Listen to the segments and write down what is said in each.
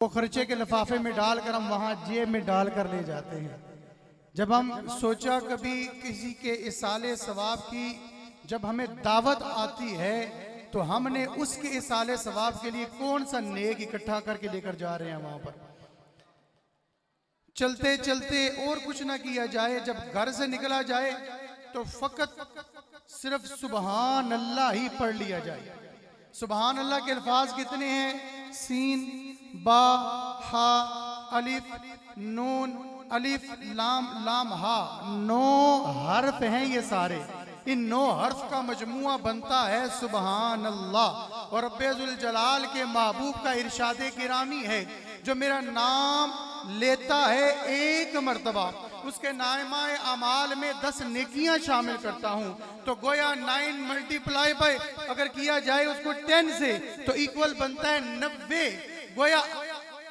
वो खर्चे के लिफाफे में डालकर हम वहाँ जेब में डाल कर ले जाते हैं। जब हम सोचा कभी किसी के इसाले सवाब की जब हमें दावत आती है तो हमने उसके इसाले सवाब के लिए कौन सा नेक इकट्ठा करके लेकर जा रहे हैं वहां पर। चलते चलते और कुछ ना किया जाए, जब घर से निकला जाए तो फकत सिर्फ सुबहान अल्लाह ही पढ़ लिया जाए। सुबहान अल्लाह के अल्फाज कितने हैं? सीन, बा, हा, अलिफ, नून, अलिफ, लाम, लाम, हा, 9 हर्फ हैं ये सारे। इन 9 हर्फ का मजमुआ बनता है सुबहान अल्लाह। और रब्बुल जलाल के महबूब का इरशादे किरामी है, जो मेरा नाम लेता है एक मर्तबा उसके नाइमाए अमाल में 10 नेकियां शामिल करता हूं। तो गोया 9 मल्टीप्लाई बाय अगर किया जाए उसको 10 से तो इक्वल बनता है 90। गोया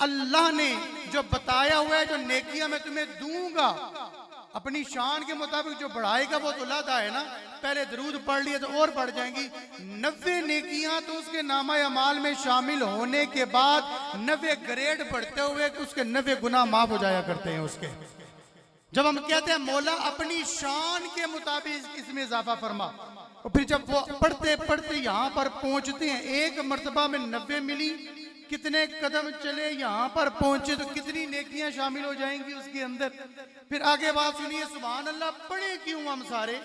अल्लाह ने जो बताया हुआ है, जो नेकियां मैं तुम्हें दूंगा अपनी शान के मुताबिक जो बढ़ाएगा वो तो लादा है ना। पहले दरूद पढ़ लिए तो और बढ़ जाएंगी। 90 नेकियां तो उसके नामा अमाल में शामिल होने के बाद 90 ग्रेड बढ़ते हुए उसके 90 गुनाह माफ हो जाया करते हैं उसके। जब हम कहते हैं मौला अपनी शान के मुताबिक इसमें इजाफा फरमा, और फिर जब वो पढ़ते पढ़ते यहाँ पर पहुंचते हैं, एक मर्तबा में 90 मिली, कितने कदम चले यहाँ पर पहुंचे तो कितनी नेकियां शामिल हो जाएंगी उसके अंदर। फिर आगे बात सुनिए, सुभान अल्लाह पढ़े क्यों हम सारे?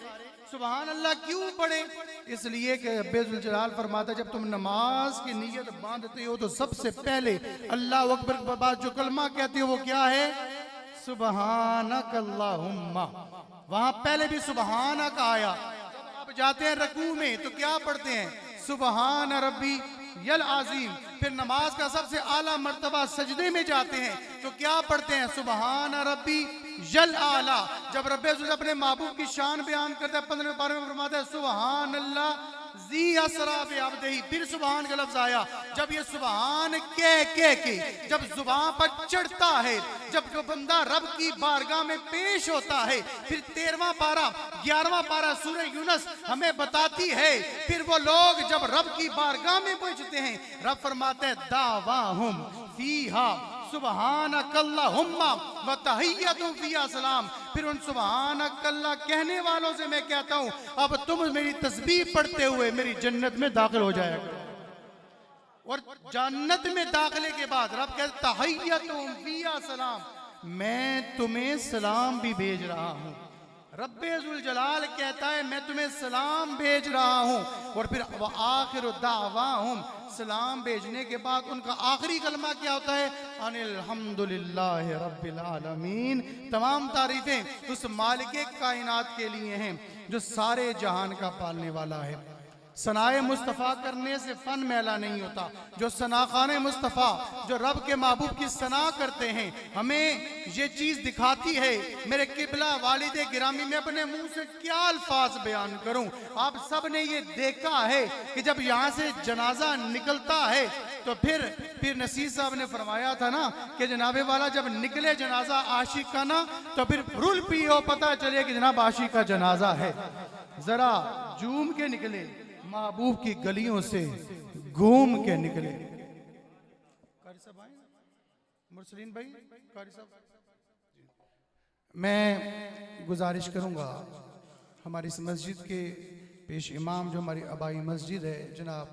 सुभान अल्लाह क्यों पढ़े? इसलिए कि रब्बुल जलाल फरमाता है जब तुम नमाज की नीयत बांधते हो तो सबसे पहले अल्लाह अकबर के बाद जो कलमा कहते हो वो क्या है? सुबहानक अल्लाहुम्मा। वहां पहले भी सुबहानक आया। जब आप जाते हैं रकू में तो क्या पढ़ते हैं? सुबहान रब्बी यल आजीम। फिर नमाज का सबसे आला मर्तबा सजदे में जाते हैं तो क्या पढ़ते हैं? सुबहान रब्बी यल आला। जब रब्बुल अपने महबूब की शान बयान करता है 15वें पारे में फरमाता है सुबहान अल्लाह जी असरा बे अब्दिही। फिर सुबहान का लफ्ज आया। जब ये सुबहान कह के जब जुबान पर चढ़ता है, जब बंदा रब की बारगाह में पेश होता है, फिर 13वां पारा 11वां पारा सूरह यूनुस हमें बताती है, फिर वो लोग जब रब की बारगाह में पहुंचते हैं, रब फरमाते हैं दावाहुम फीहा सुबहानकल्लाहुम्मा व तहिय्यतुहुम फीहा सलाम। फिर उन सुबहानकल्लाह कहने वालों से मैं कहता हूं अब तुम मेरी तस्बीह पढ़ते हुए मेरी जन्नत में दाखिल हो जाएगा। और जन्नत में दाखिले के बाद रब कहता तहिय्यतुहुम फीहा सलाम, मैं तुम्हें सलाम भी भेज रहा हूं। रब्बुल जलाल कहता है मैं तुम्हें सलाम भेज रहा हूं। और फिर आखिर दावाहुम, सलाम भेजने के बाद उनका आखिरी कलमा क्या होता है? अनिल्हम्दुलिल्लाहि रब्बिल आलमीन। तमाम तारीफें उस मालिके कायनात के लिए हैं जो सारे जहान का पालने वाला है। सनाए मुस्तफ़ा करने से फन मैला नहीं होता। जो सनाखाने मुस्तफ़ा, जो रब के महबूब की सना करते हैं, हमें ये चीज़ दिखाती है। मेरे किबला वालिदे गिरामी में अपने मुंह से क्या अल्फाज बयान करूं। आप सब ने ये देखा है कि जब यहाँ से जनाजा निकलता है तो फिर नसीर साहब ने फरमाया था ना कि जनाबे वाला जब निकले जनाजा आशिक का ना तो फिर रुल पियो पता चले कि जनाब आशिक का जनाजा है। जरा जूम के निकले, महबूब की गलियों से घूम के निकले। कारी साहब आए, मुरसलीन भाई, कारी साहब। मैं गुजारिश करूंगा हमारी इस मस्जिद के पेश इमाम जो हमारी आबाई मस्जिद है जनाब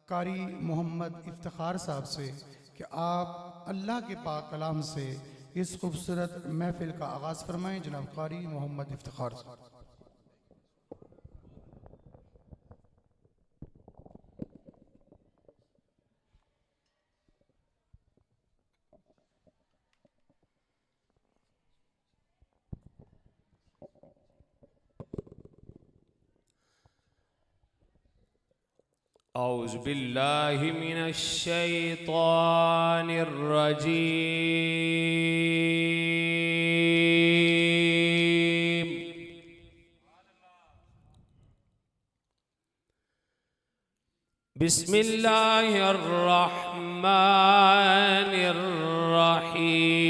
कारी मोहम्मद इफ्तिखार साहब से कि आप अल्लाह के पाक कलाम से इस खूबसूरत महफिल का आगाज़ फरमाएं। जनाब कारी मोहम्मद इफ्तिखार साहब। औज़ु बिल्लाहि मिनश शैतानिर रजीम। बिस्मिल्लाहिर रहमानिर रहीम।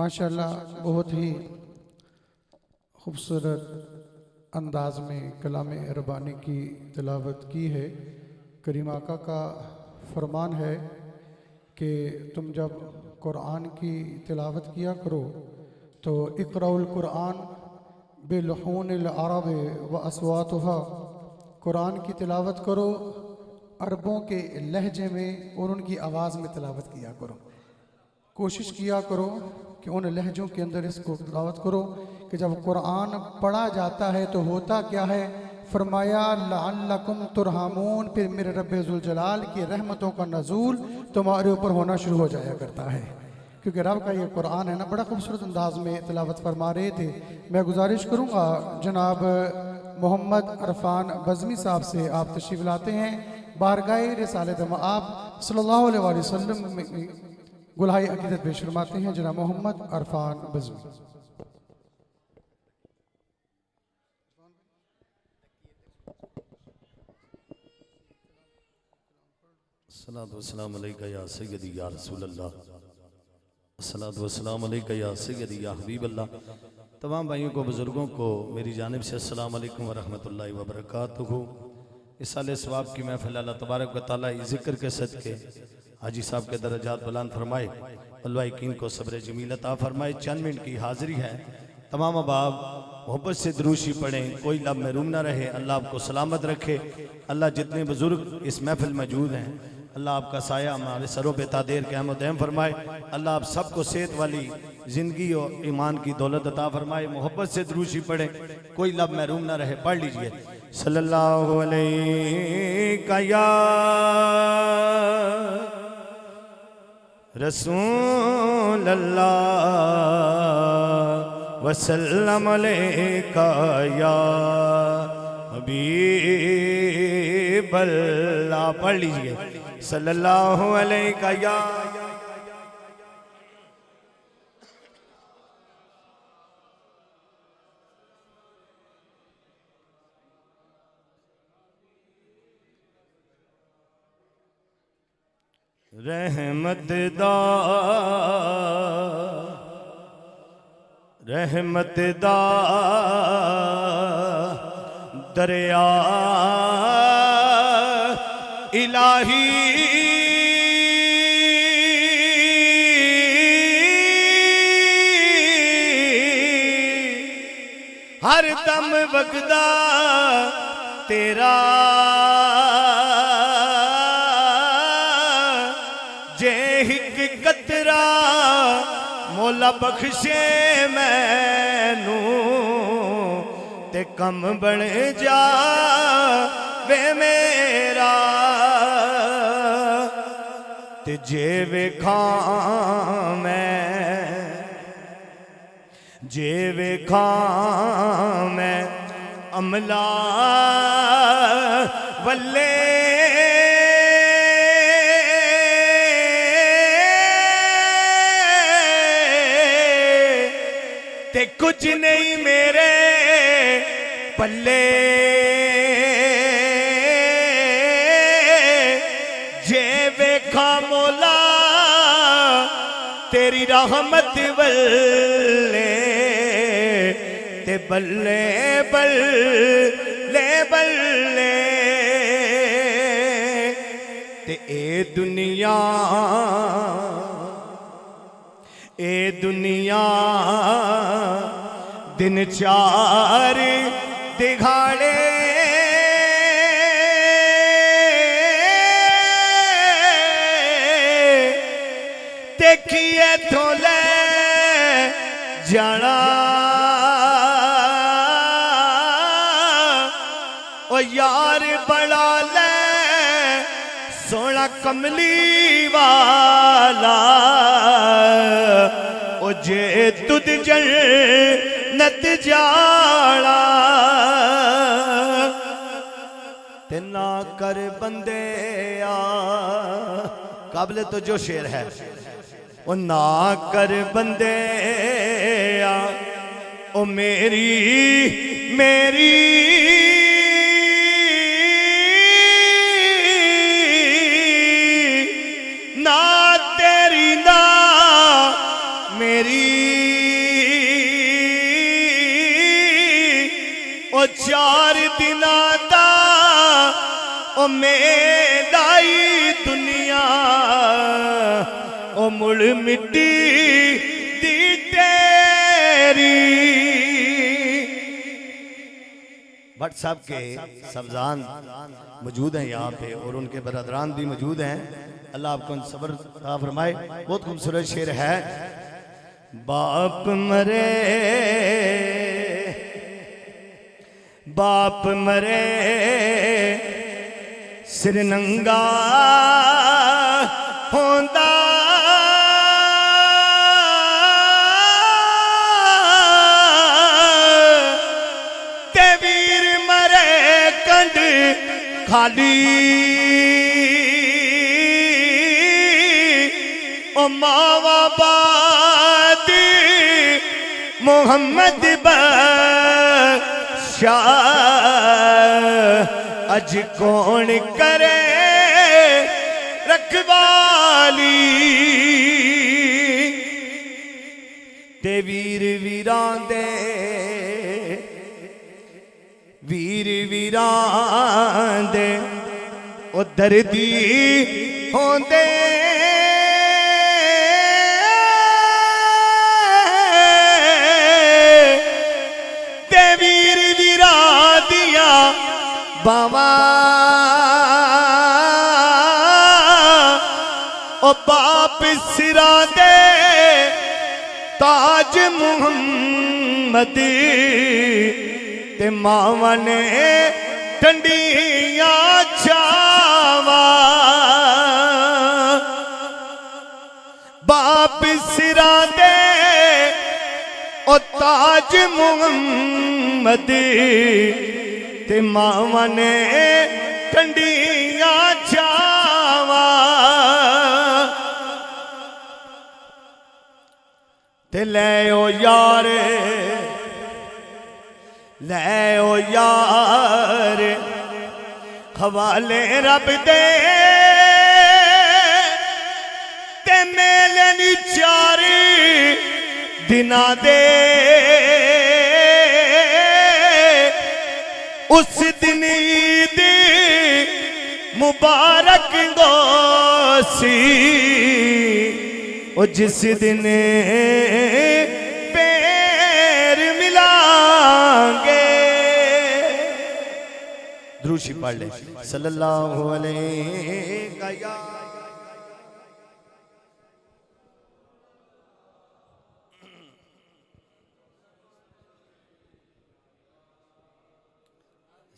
माशाल्लाह बहुत ही खूबसूरत अंदाज में कलाम रब्बानी की तिलावत की है। करीम आका का फरमान है कि तुम जब कुरान की तिलावत किया करो तो इक़राउल कुरान बिलहूनिल अरब व अस्वातुहा, कुरान की तिलावत करो अरबों के लहजे में और उनकी आवाज़ में तिलावत किया करो। कोशिश किया करो कि उन लहजों के अंदर इसको तिलावत करो कि जब कुरान पढ़ा जाता है तो होता क्या है। फरमाया लअल्लकुम तुरहमून, फिर मेरे रब्बे ज़ुल जलाल की रहमतों का नज़ूल तुम्हारे ऊपर होना शुरू हो जाया करता है, क्योंकि रब का ये कुरान है ना, बड़ा खूबसूरत अंदाज में तिलावत फरमा रहे थे। मैं गुजारिश करूँगा जनाब मोहम्मद अरफान बज़मी साहब से आप तशरीफ़ लाते हैं बारगाह रिसालत आप सल्लल्लाहु अलैहि वसल्लम में गुलहाई अक़ीदत पेश फरमाते हैं। जनाब मोहम्मद अरफान बज़मी। अस्सलातु वस्सलामु अलैका या सय्यदी या रसूल अल्लाह, अस्सलातु वस्सलामु अलैका या सय्यदी या हबीब अल्लाह। तमाम भाइयों को, बुज़ुर्गों को मेरी जानिब से अस्सलामु अलैकुम व रहमतुल्लाहि व बरकातुहू। इस साल सवाब की महफ़िल अल्लाह तबारक व तआला ज़िक्र के सदके हाजी साहब के दरजात बुलंद फरमाए, अल्लाह को सब्र जमील अता फरमाए। चंद मिनट की हाज़िरी है। तमाम अहबाब मोहब्बत से दुरूशी पढ़ें, कोई लब महरूम ना रहे। अल्लाह आपको सलामत रखे। अल्लाह जितने बुज़ुर्ग इस महफ़िल मौजूद हैं, अल्लाह आपका साया हमारे सरों पे तादेर क़याम दैम फरमाए। अल्लाह आप सबको सेहत वाली ज़िंदगी और ईमान की दौलत अता फरमाए। मोहब्बत से दुरूशी पढ़ें, कोई लब महरूम ना रहे। पढ़ लीजिए सल्लल्लाहु अलैहि या रसूल अल्लाह वसल्लम अलैका या हबीब अल्लाह। पढ़ लीजिए सल्लल्लाहु अलैका या रहमत दा दरिया इलाही हर दम वगदा तेरा, जे हिक कतरा मौला बख्शे मैनू ते कम बन जा वे मेरा। ते जे वेखा मैं अमला वल्ले ते कुछ नहीं मेरे पल्ले। जे वेखा मौला तेरी रहमत वल्ले ते बल्ले बल्ले बल्ले। ते ए दुनिया दिन चार दिहाड़े देखिए थोले जाना। ओ यार बड़ा ले सोना कमली वाला, ओ जे तुद जन्नत जाना ते ना कर बंदे आ। काबिल तो जो शेर है ओ ना कर बंदे आ, ओ मेरी ना तेरी ना मेरी ओ दिना दा ओ मेलाई दुनिया ओ मुड़ मिट्टी दी तेरी। भट्ट साहब के सब्जान मौजूद हैं यहाँ पे और उनके बरदरान भी मौजूद हैं। अल्लाह आपको सब्र अता फरमाए। बहुत खूबसूरत शेर है। बाप मरे बाप मरे सिर नंगा होंदा ते वीर मरे कंड खाली ओ मावा बादी मोहम्मद बख्शां अज कौन करे रखवाली ते वीर वीरां दे वीर वीरां दे ओ दर्दी होंदे ते वीर वीरा दिया बावा ओ बाप सिरा दे ताज मुहम्मद ते मावा ने ठंडिया छावा बाप सिरा दे ओ ताज मुहम्मद ते मावा ने ठंडिया छावा ते ले ओ यार ले ओ यार हवाले रब दे ते मेले नी चार दिना दे उस दिन ईद मुबारक गोसी ओ जिस दिन पैर मिलांगे। द्रूशी पढ़ ले सल्लल्लाहु अलैहि वसल्लम।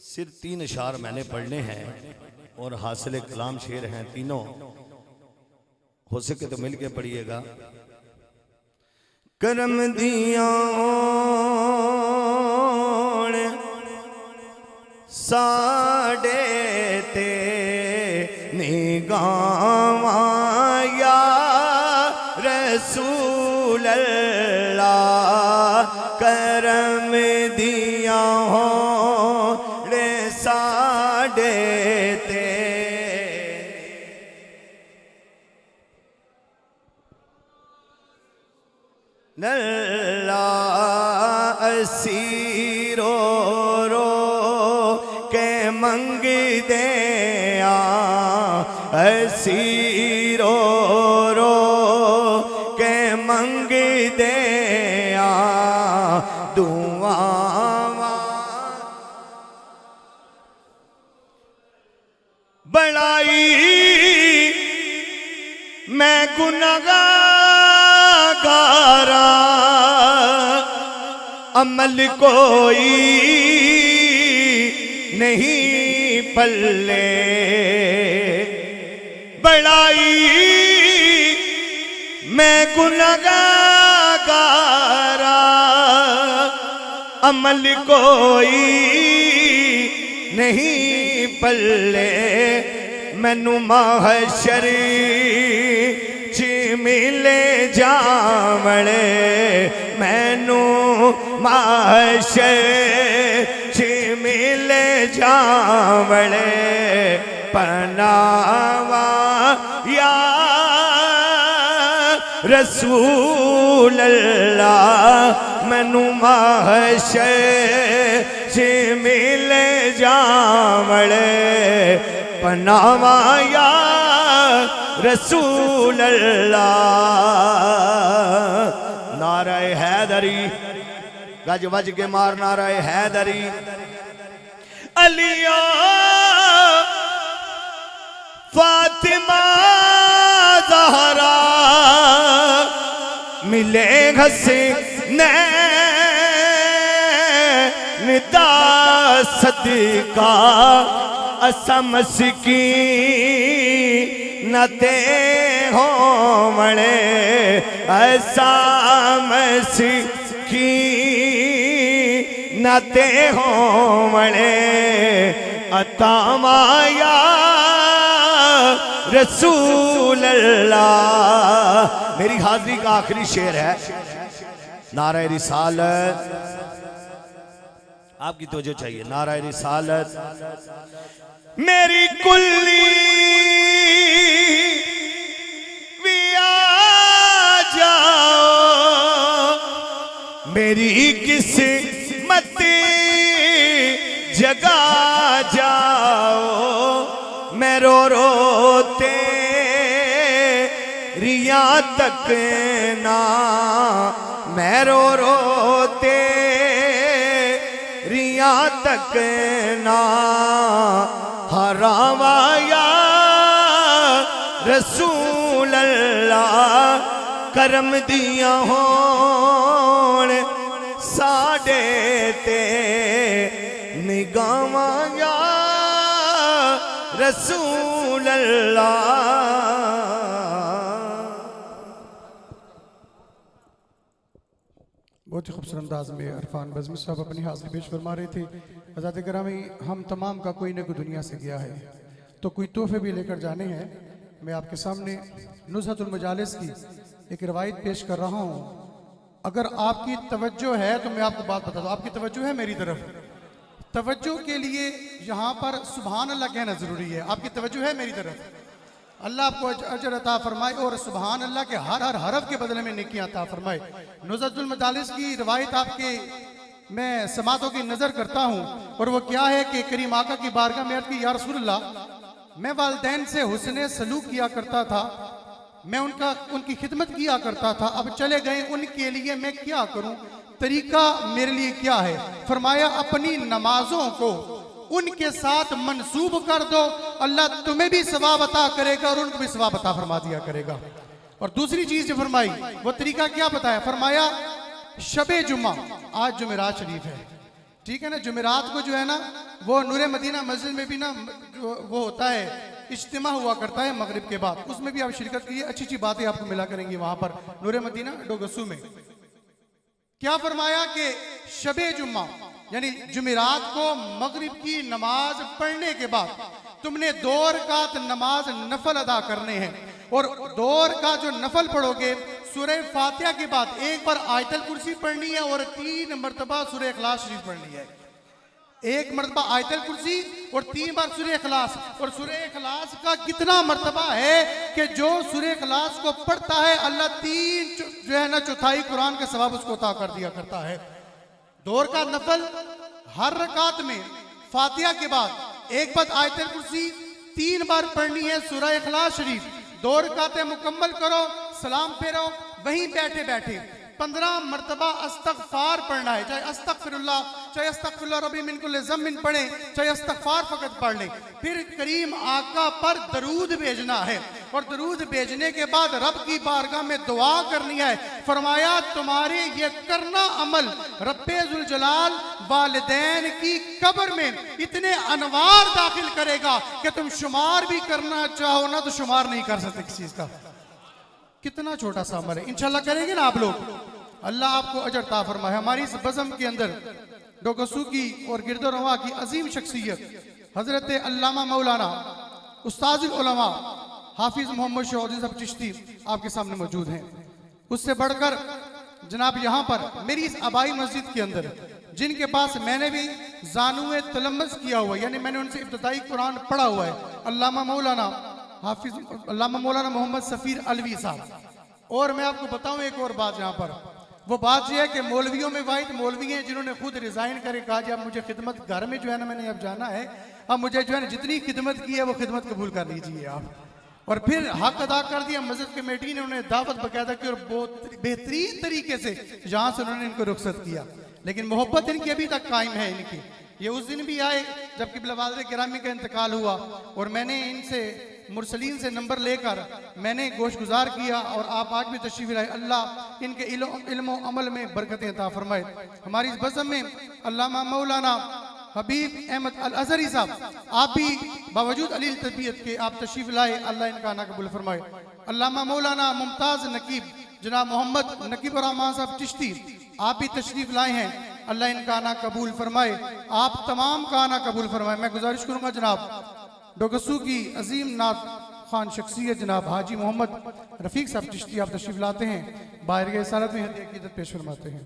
सिर्फ 3 अशार मैंने पढ़ने हैं और हासिल कलाम शेर हैं तीनों। हो सके तो मिल के पढ़िएगा। करम दिया साडे ते निगावां या रसूल अल्लाह करम दिया साडे ते नल्ला असी रो रो के मंगदे असी रो रो के मंगदे दुआ बनाई मैं गुनाहगारा अमल कोई नहीं पल्ले बढ़ाई मैं गुनाहगारा अमल कोई नहीं पल्ले मैनू महशर च मिले जावड़े मैनू महशर च मिले जावड़े पनावा या रसूल अल्लाह मैनू महशर च मिले जावड़े पनावा या रसूल अल्लाह। नारे हैदरी गज वज के मार नारे हैदरी। अलिया फातिमा ज़हरा मिले घसे निदा सदका असम सिकी नते हो मणे ऐसा मसिकी नते हो मणे अता माया रसूल अल्लाह। मेरी हाजिरी का आखिरी शेर है नारे रिसालत। आपकी तवज्जो चाहिए। नारे रिसालत। मेरी कुल्ली भी आ जाओ, मेरी किस्मत जगा जाओ। मैं रो रोते रिया तक ना, मैं रो रोते रिया तक ना हरावाया रसूल अल्लाह। करम दिया होण साडे ते निगावाया रसूल अल्लाह। बहुत ही खूबसूरत अंदाज में इरफान बज़मी साहब अपनी हाजिरी पेश फरमा रहे थे। हज़रात गिरामी, हम तमाम का कोई न कोई दुनिया से गया है तो कोई तोहफे भी लेकर जाने हैं। मैं आपके सामने नुज़हतुल मजालिस की एक रवायत पेश कर रहा हूँ। अगर आपकी तवज्जो है तो मैं आपको बात बता दूँ। आपकी तवज्जो है मेरी तरफ? तवज्जो के लिए यहाँ पर सुभान अल्लाह कहना ज़रूरी है। आपकी तवज्जो है मेरी तरफ? अल्लाह आपको अजर अता फरमाए और सुभान अल्लाह के हर हर हरफ के बदले में नेकियां अता फरमाए। नुज़हतुल मजालिस की रवायत आपके मैं समातों की नज़र करता हूँ और वो क्या है कि करीम आका की बारगाह में अर्ज़ की, या रसूल अल्लाह, मैं वालिदैन से हुस्ने सलूक किया करता था, मैं उनकी खिदमत किया करता था, अब चले गए, उनके लिए मैं क्या करूँ, तरीका मेरे लिए क्या है? फरमाया अपनी नमाजों को उनके साथ मंसूब कर दो, अल्लाह तुम्हें भी सवाब अता करेगा और उनको भी सवाब अता फरमा दिया करेगा। और दूसरी चीज जो फरमाई वो तरीका क्या बताया? फरमाया शबे जुम्मा, आज जुमेरात शरीफ है, ठीक है ना, जुमेरात को जो है ना वो नूरे मदीना मस्जिद में भी ना वो होता है, इज्तिमा हुआ करता है मगरिब के बाद, उसमें भी आप शिरकत कीजिए, अच्छी अच्छी बातें आपको मिला करेंगी वहां पर नूरे मदीना डोगसू में। क्या फरमाया कि शबे जुम्मा यानी जुमेरात को मगरिब की नमाज पढ़ने के बाद तुमने 2 रकात नमाज नफल अदा करने हैं और 2 रकात जो नफल पढ़ोगे सूरह फातिहा के बाद एक बार आयतल कुर्सी पढ़नी है और 3 मरतबा सूरह इखलास शरीफ पढ़नी है। 1 मरतबा आयतल कुर्सी और 3 बार सूरह इखलास। और सूरह इखलास का कितना मरतबा है कि जो सूरह इखलास को पढ़ता है अल्लाह 3 जो है ना चौथाई कुरान का सवाब उसको अता कर दिया करता है। 2 रकात नफल, हर रकात में फातिहा के बाद एक बार आयतल कुर्सी 3 बार पढ़नी है सूरह इखलास शरीफ। 2 रकातें मुकम्मल करो, सलाम फेरो, वहीं बैठे बैठे 15 मरतबा अस्तगफार पढ़ना है, चाहे अस्तगफिरुल्लाह, चाहे अस्तगफिरुल्लाह रब्बी मिन कुल्ली ज़म्बिन पढ़े, चाहे अस्तगफार फकत पढ़ लें। फिर करीम आका पर दरूद भेजना है और दरूद भेजने के बाद रब की बारगाह में दुआ करनी है। फरमाया तुम्हारे ये करना अमल रब्बे जुल जलाल वालिदैन की कब्र में इतने अनवार दाखिल करेगा कि तुम शुमार भी करना चाहो ना तो शुमार नहीं कर सकते किसी चीज का। कितना छोटा सा अमल है, इंशाल्लाह करेंगे ना आप लोग, अल्लाह आपको अजर ता फरमाए। हमारी इस बज़म के अंदर डोगसू की और गिरदोरवा की अजीम शख्सियत हजरत अल्लामा मौलाना उस्ताजुल उलमा हाफिज मोहम्मद शौकत साहब चिश्ती आपके सामने मौजूद हैं। उससे बढ़कर जनाब यहाँ पर मेरी इस आबाई मस्जिद के अंदर जिनके पास मैंने भी जानुए तलम्मस किया हुआ, यानी मैंने उनसे इब्तिदाई कुरान पढ़ा हुआ है, अल्लामा मौलाना हाफिज अल्लामा मौलाना मोहम्मद सफ़ीर अलवी साहब। और मैं आपको बताऊं एक और बात, यहाँ पर वो बात यह है कि मौलवियों में वाहिद मौलवी हैं जिन्होंने खुद रिजाइन करके कहा जी अब मुझे खिदमत घर में जो है ना मैंने अब जाना है, अब मुझे जो है ना जितनी खिदमत की है वो खिदमत कबूल कर लीजिए आप। और फिर हक अदा कर दिया मस्जिद कमेटी ने, उन्हें दावत बकायदा की और बहुत बेहतरीन तरीके से यहाँ से उन्होंने इनको रुखसत किया। लेकिन मोहब्बत इनकी अभी तक कायम है इनकी। ये उस दिन भी आए जब क़िबला वालिद गिरामी का इंतकाल हुआ और मैंने इनसे मुरसलीन से नंबर लेकर मैंने गोश गुजार किया और आप आज भी तशरीफ लाए। अल्लाह इनके इल्म अमल में बरकतें अता फरमाए। हमारी इस बज़म में अल्लामा मौलाना हबीब अहमद अल अज़हरी साहब आप भी बावजूद अलील तबीयत के आप तशरीफ लाए, अल्लाह इनका आना कबूल फरमाए। अल्लामा मौलाना मुमताज़ नकीब जनाब मोहम्मद नकीब रहमान साहब चिश्ती आप भी तशरीफ लाए हैं, अल्लाह इनका आना कबूल फरमाए, आप तमाम का आना कबूल फरमाए। मैं गुजारिश करूंगा जनाब डोगसू की अजीम नात खान शख्सियत जनाब हाजी मोहम्मद रफीक साहब चिश्ती आप तशरीफ लाते हैं, बाहर के सालत में हदीया की इज्जत पेश फरमाते हैं।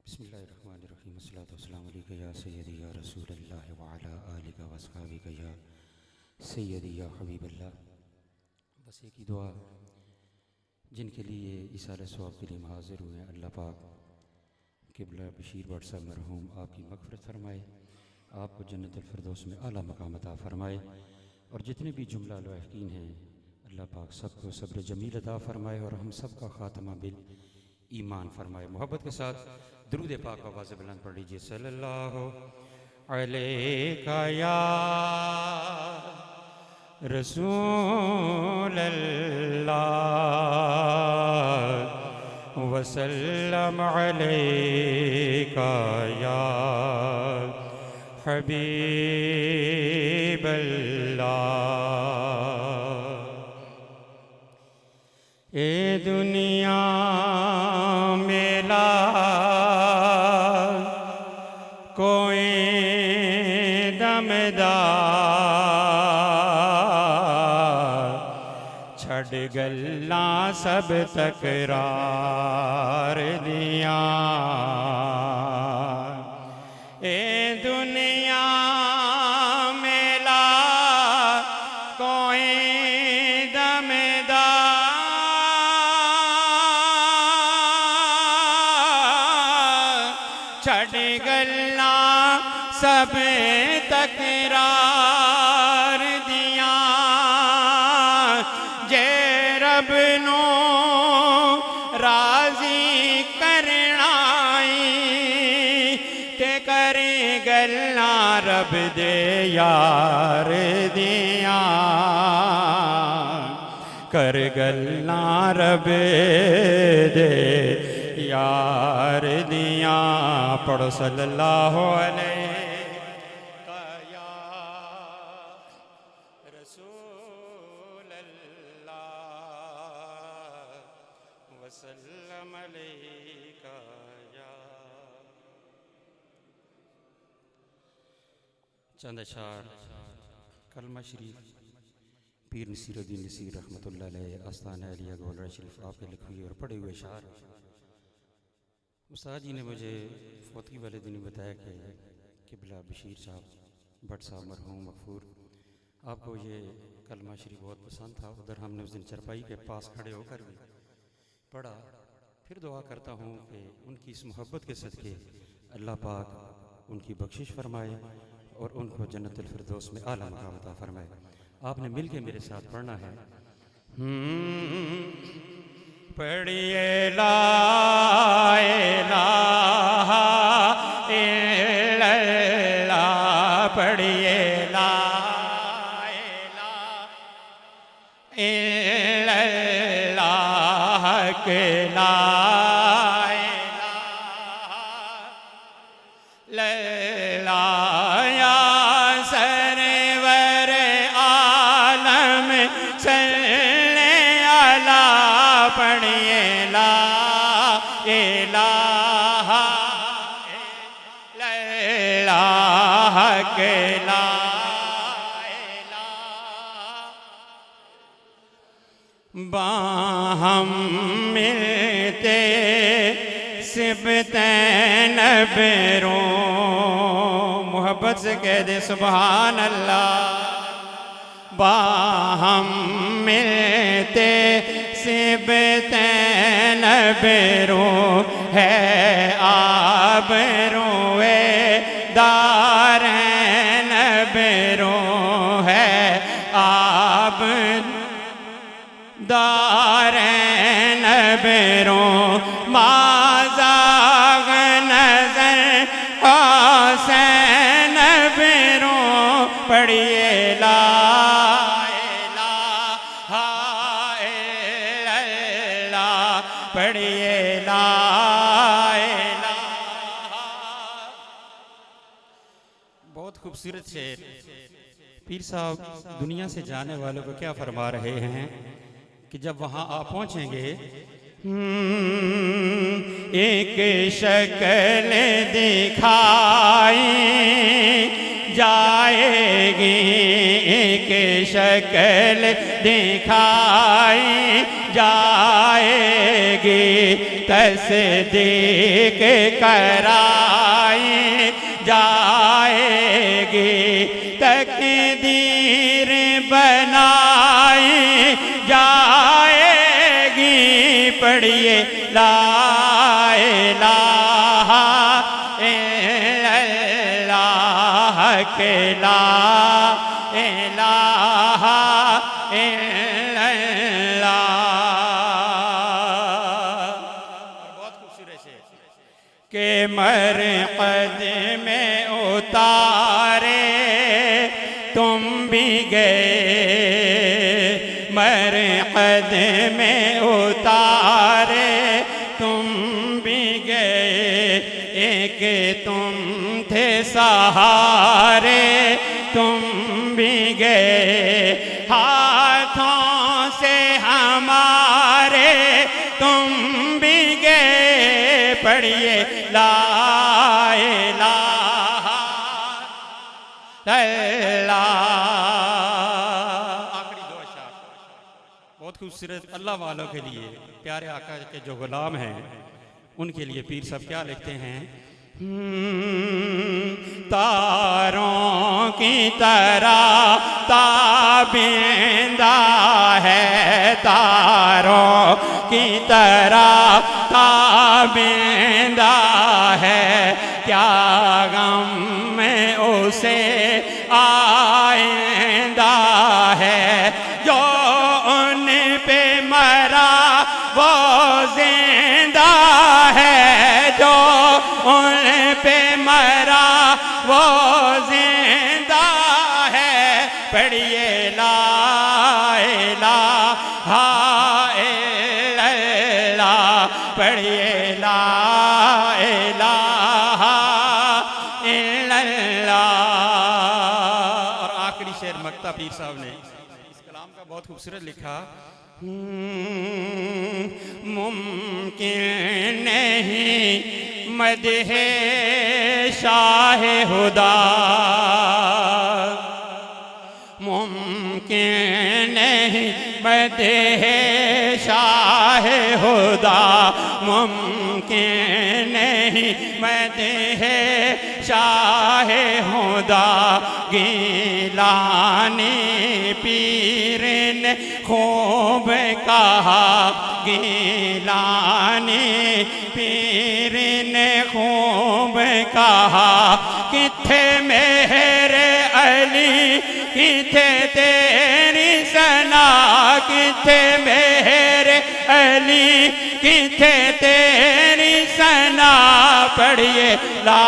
बिस्मिल्लाहिर्रहमानिर्रहीम अस्सलातु वस्सलामु अलैका या सय्यदी या रसूलल्लाह व अला आलिका व अस्हाबिका या सय्यदी या हबीबल्लाह। बस एक ही दुआ जिनके लिए इसाले सवाब के लिए हम हाजिर हुए हैं, अल्लाह पाक क़िबला बशीर भट्ट साहब मरहूम आपकी मग़फ़िरत फरमाए, आपको जन्नतुल फ़िरदौस में आला मकाम अता फरमाए और जितने भी जुमला लाहिक़ीन हैं अल्लाह पाक सबको सब्र जमील अता फरमाए और हम सब का ख़ात्मा बिल ईमान फरमाए। मोहब्बत के साथ दुरूद पाक आवाज़ बुलंद पढ़ लीजिए। सल्लल्लाहु अलैका या रसूल अल्लाह वसल्लम अलैका या हबीब अल्लाह। ए दुनिया मेला कोई दमदार छड़ गल्ला सब तकरार दिया। ए दुनिया मेला कोई छड़ गल्ला सब तकरार दिया। जे रब नो राजी करनाई ते करे गल्ला रब दे यार दिया। कर गल्ला रब दे यार दिया। पढ़ो सल्लल्लाहु अलैका या रसूल अल्लाह वसल्लम अलैका या। चंद अशार कलमा शरीफ पीर नसीरुद्दीन नसीर रहमतुल्लाह अलैह आस्ताना अलिया गोलरा शरीफ आपके लिखे हुए और पढ़े हुए अशार। उस्ताद जी ने मुझे फौतगी वाले दिन बताया कि क़िबला बशीर साहब भट्ट साहब मरहूम मग़फ़ूर आपको ये कलमा शरीफ बहुत पसंद था। उधर हमने उस दिन चरपाई के पास खड़े होकर भी पढ़ा। फिर दुआ करता हूँ कि उनकी इस मोहब्बत के सदक़े अल्लाह पाक उनकी बख्शिश फरमाए और उनको जन्नतुल फ़िरदौस में आला मकाम अता फरमाए। आपने मिल के मेरे साथ पढ़ना है। पढ़िए ला इलाहा इल्लल्लाह, पढ़िए ला इलाहा इल्लल्लाह के ला इलाहा या सरवर आलम सल्ले अला, पढ़िए ला इलाहा इल्लल्लाह के ला इलाहा। बाहम मिलते सिबते नबरों मोहब्बत से कह दे सुभान अल्लाह। बाहम मिलते सिबते नबरो है आबरोए दार नबरो है आब दार नबरो माज़ाग नज़र हुसैन नबरो पढ़िए ला इलाहा इल्लल्लाह पढ़िए ला इलाहा। बहुत खूबसूरत शेर। पीर साहब दुनिया से जाने वालों को क्या फरमा रहे हैं कि जब वहाँ आप पहुँचेंगे एक शक्ल दिखाई जाएगी, एक शक्ल दिखाई जाएगी, तस्दीक कराई जाएगी, तकदीर बनाई जाएगी, पढ़िए ला इलाहा इल्लल्लाह के ला इलाहा इल्लल्लाह। बहुत खूबसूरत है के मरक़द में उतारे तुम भी गए, मरक़द में उतारे तुम भी गए, एक तुम थे सहारे तुम भी गए, हाथों से हमारे तुम भी गए, पढ़िए ला इलाहा इल्लल्लाह। आखिरी दो अशआर बहुत खूबसूरत अल्लाह वालों के लिए, प्यारे आका के जो गुलाम हैं उनके लिए पीर साहब क्या लिखते हैं। तारों की तरह ताबिंदा है, तारों की तरह ताबिंदा है, क्या गम में उसे आइंदा है, जो उन पे मरा वो जिंदा है, जो उन पे मरा वो जिंदा है, पढ़िए ला इलाहा इल्लल्लाह, पढ़िए ला इलाहा इल्लल्लाह। और आखिरी शेर मक्ता पीर साहब ने इस कलाम का बहुत खूबसूरत लिखा। मुमकिन नहीं मदहे शाह हुदा, मुमकिन नहीं मदहे शाह हुदा, मुमकिन नहीं मदहे शाह हुदा, गिलानी पीर ने खूब कहा, गिलानी पीर ने खूब कहा, किथे मेरे अली किथे तेरी सना, किथे मेरे अली किथे तेरी सना, पढ़िए ला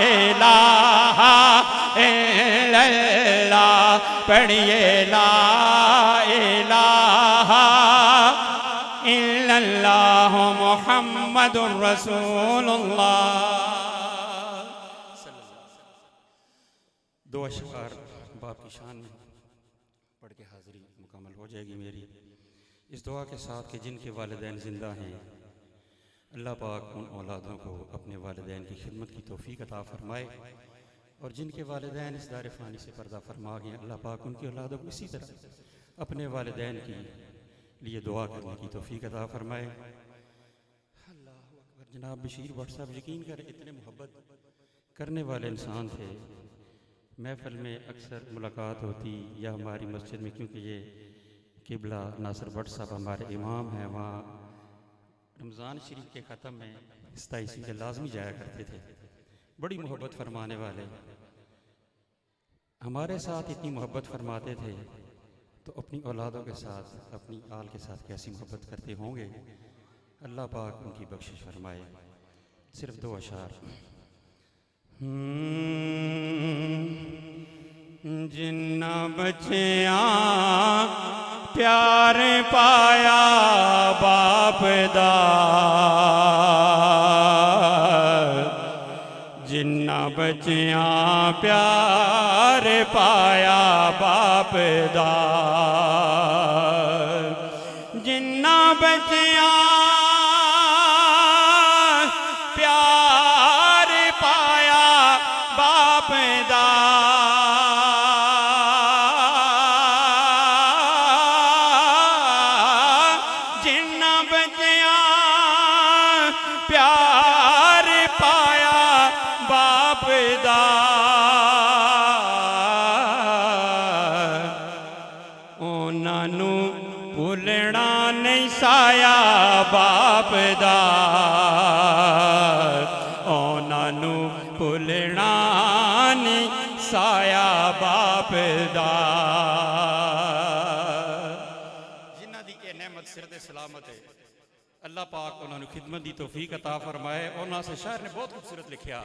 इलाहा इल्लल्लाह, पढ़िए ला इलाहा इल्लल्लाह मुहम्मदुर रसूलुल्लाह। दो अशआर बाप की शान में पढ़ के हाज़िरी मुकम्मल हो जाएगी मेरी, इस दुआ के साथ कि जिनके वालिदैन ज़िंदा हैं अल्लाह पाक उन औलादों को अपने वालिदैन की खिदमत की तौफ़ीक अता फ़रमाए, और जिनके वालिदैन इस दार फ़ानी से पर्दा फरमा गए अल्लाह पाक उनकी औलादों को इसी तरह अपने वालिदैन की लिए दुआ करने की तौफ़ीक अता फ़रमाए। अल्लाह अकबर। जनाब बशीर भट्ट साहब यकीन करें इतने मोहब्बत करने वाले इंसान थे। महफिल में अक्सर मुलाकात होती या हमारी मस्जिद में, क्योंकि ये किबला नासिर भट्ट साहब हमारे इमाम हैं, वहाँ रमज़ान शरीफ के ख़त्म में 27 के लाजमी जाया करते थे। बड़ी मोहब्बत फरमाने वाले, हमारे साथ इतनी मोहब्बत फरमाते थे तो अपनी औलादों के साथ, अपनी आल के साथ कैसी मोहब्बत करते होंगे। अल्लाह पाक उनकी बख्शिश फरमाए। सिर्फ 2 अशार। जिन्ना बच्चिया प्यार पाया बाप दा, जिन्ना बच्चिया प्यार पाया बाप दा, जिन्ना बच्चिया प्यार पाया बाप दा, जिन्ना बच्चिया प्यार पाया बाप दा, उन्हां नू भुलना नहीं साया बाप दा, उन्हां नू भुलना नहीं साया बाप दा। जिन्हां दी ये नेमत सिर ते सलामत है, अल्लाह पाक उन्हां नू खिदमत दी तौफीक अता फरमाए। उन्हां से शायर ने बहुत खूबसूरत लिखिया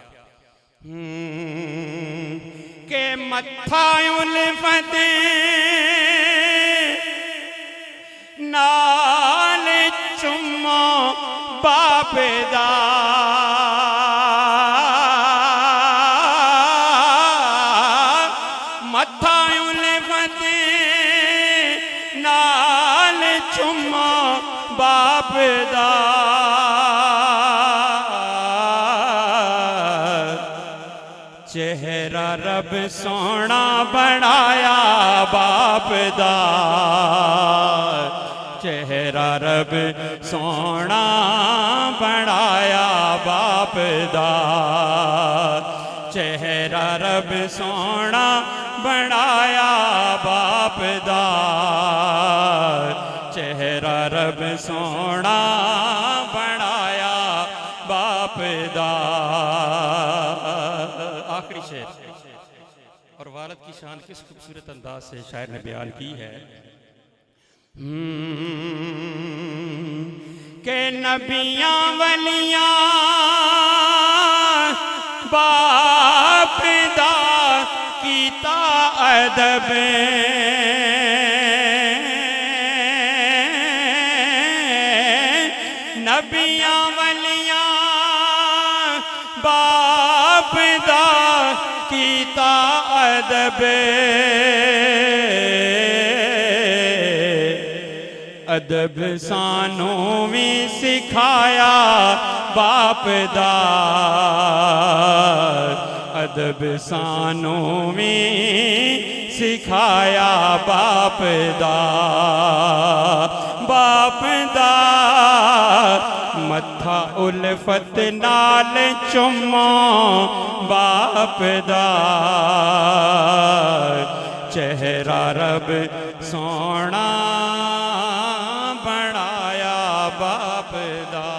के मत्था उल्फत नाल चुम्मा बाप दा, मत्था उल्फत नाल चुम्मा बाप दा, चेहरा रब सोना बनाया बाप दा, चेहरा रब सोना बनाया बाप दा, चेहरा रब सोना बनाया बाप दा, चेहरा रब सोना बनाया बाप दा। आखिरी शेर और वालिद की शान किस खूबसूरत अंदाज से शायर ने बयान की है के नबियां वलियां बाप दा कीता अदब, नबियां वलियां बाप दा कीता अदब, अदब सानू भी सिखाया बाप दा, अदब सानू भी सिखाया बाप दा, बाप दा मत्था उल्फत नाल चुम्मा बाप दा, चेहरा रब सोना बनाया बाप दा।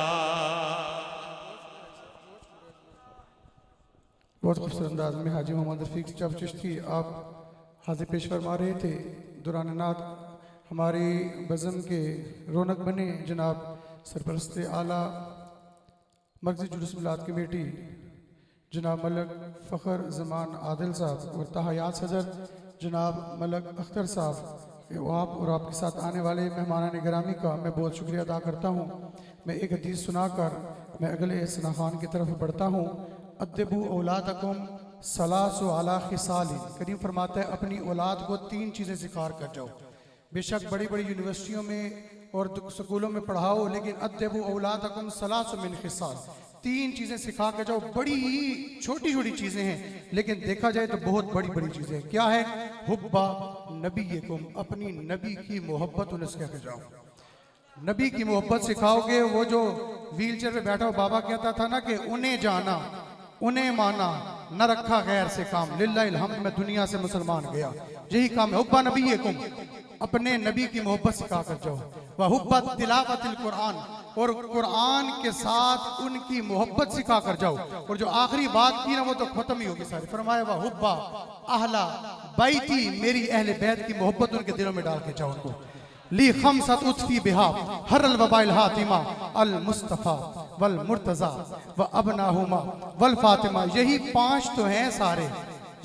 बहुत खूबसूरत अंदाज में हाजी मोहम्मद रफीक साहब चिश्ती आप हाजिर पेश फरमा रहे थे। दौरान नात हमारी बज़म के रौनक बने जनाब सरपरस्त आला मरकज़ी जुलूस मिलाद कमेटी जनाब मलक फ़ख्र ज़मान आदिल साहब और तहयात सदर जनाब मलक अख्तर साहब, आप और आपके साथ आने वाले मेहमान गिरामी का मैं बहुत शुक्रिया अदा करता हूँ। मैं एक हदीस सुनाकर मैं अगले सनाखान की तरफ बढ़ता हूँ। अद्दबू औलादकुम सलासु अला खिसालिन, करीम फरमाता है अपनी औलाद को 3 चीज़ें सिखा कर जाओ। बेशक बड़ी बड़ी यूनिवर्सिटियों में और स्कूलों में पढ़ाओ, लेकिन अद्दबू औलादकुम सलासु मिन खिसाल, 3 चीज़ें सिखा के जाओ। बड़ी छोटी छोटी चीज़ें हैं, लेकिन देखा जाए तो बहुत बड़ी बड़ी चीज़ें। क्या है? हुब्बा नबीयकुम, अपनी नबी की मोहब्बत उन्हें सिखा के जाओ। नबी की मोहब्बत सिखाओगे। वो जो व्हील चेयर पे बैठा हुआ बाबा कहता था ना कि उन्हें जाना, उन्हें माना, न रखा गैर से काम। लिल्लाहिल हम्द, मैं दुनिया से मुसलमान गया, यही काम है। हुब्बा नबीयकुम, अपने नबी की मोहब्बत सिखा कर जाओ। वह हुब्बा तिलावतिल कुरान, और कुरान के साथ उनकी मोहब्बत सिखा कर जाओ। और जो आखिरी बात की ना वो तो खत्म ही होगी सारी। फरमाया वह हुब्बा अहला बैती, मेरी अहले बैत की मोहब्बत उनके दिलों में डाल के जाओ उनको। ली खमसत उत्फी बिहा हरल वबाइल हातिमा अल मुस्तफ़ा वल मुर्तज़ा व अबनाहुमा वल फातिमा। यही 5 तो हैं सारे,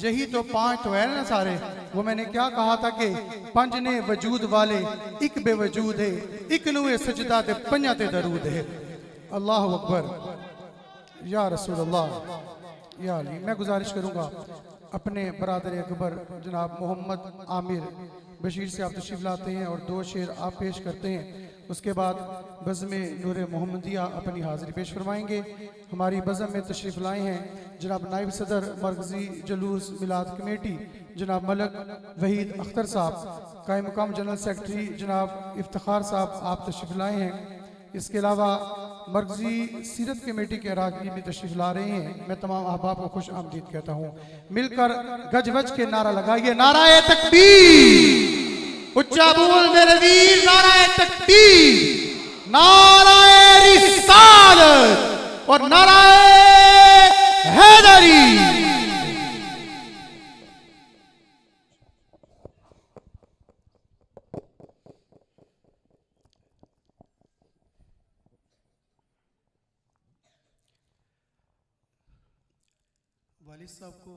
यही तो 5 तो है ना सारे। वो मैंने क्या कहा था कि 5 ने वजूद वाले एक बेवजूद है, एक नुए सजदा ते 5 ते दरूद है। अल्लाह अकबर या रसूल अल्लाह या अली। मैं गुजारिश करूंगा अपने बरादर अकबर जनाब मोहम्मद आमिर बशीर से आप तशरीफ लाते हैं और 2 शेर आप पेश करते हैं। उसके बाद बज़्म नूर मोहम्मदिया अपनी हाज़िरी पेश फरमाएंगे। हमारी बज़्म में तशरीफ़ लाए हैं जनाब नायब सदर मरकज़ी जलूस मिलाद कमेटी जनाब मलक वहीद अख्तर साहब, कायम मुकाम जनरल सेक्रेटरी जनाब इफ्तिखार साहब, आप तशरीफ़ लाए हैं। इसके अलावा मरकज़ी सीरत कमेटी के अराकीन में तशरीफ़ ला रहे हैं। मैं तमाम अहबाब को खुश आमदीद कहता हूँ। मिलकर गज वज के नारा लगाइए, नाराए तकबीर, उच्चा बोल मेरे वीर, नाराए तकबीर, नाराए रिसालत और नाराए हैदरी। वालिद साहब को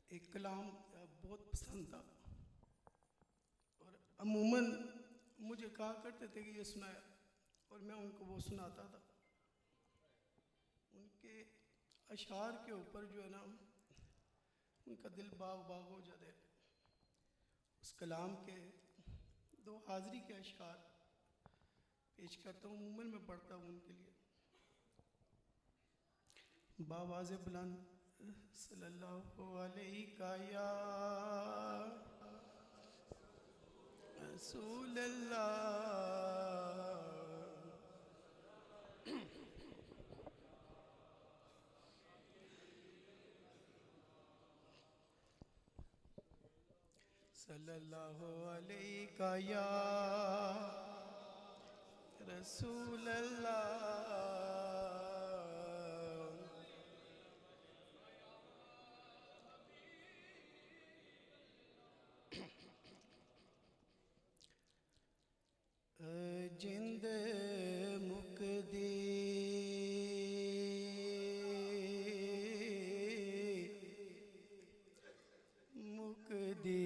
एक कलाम बहुत पसंद था और अमूमन मुझे कहा करते थे कि ये सुनाया, और मैं उनको वो सुनाता था। उनके अशार के ऊपर जो है ना उनका दिल बाग बाग हो जाता है। उस कलाम के 2 हाज़री के अशार पेश करता हूँ, अमूमन मैं पढ़ता हूँ उनके लिए। बावाज़े बुलंद सल्लल्लाहु अलैहि या रसूल अल्लाह, सल्लल्लाहु अलैहि या रसूल अल्लाह। जिंद मुकदी मुकदी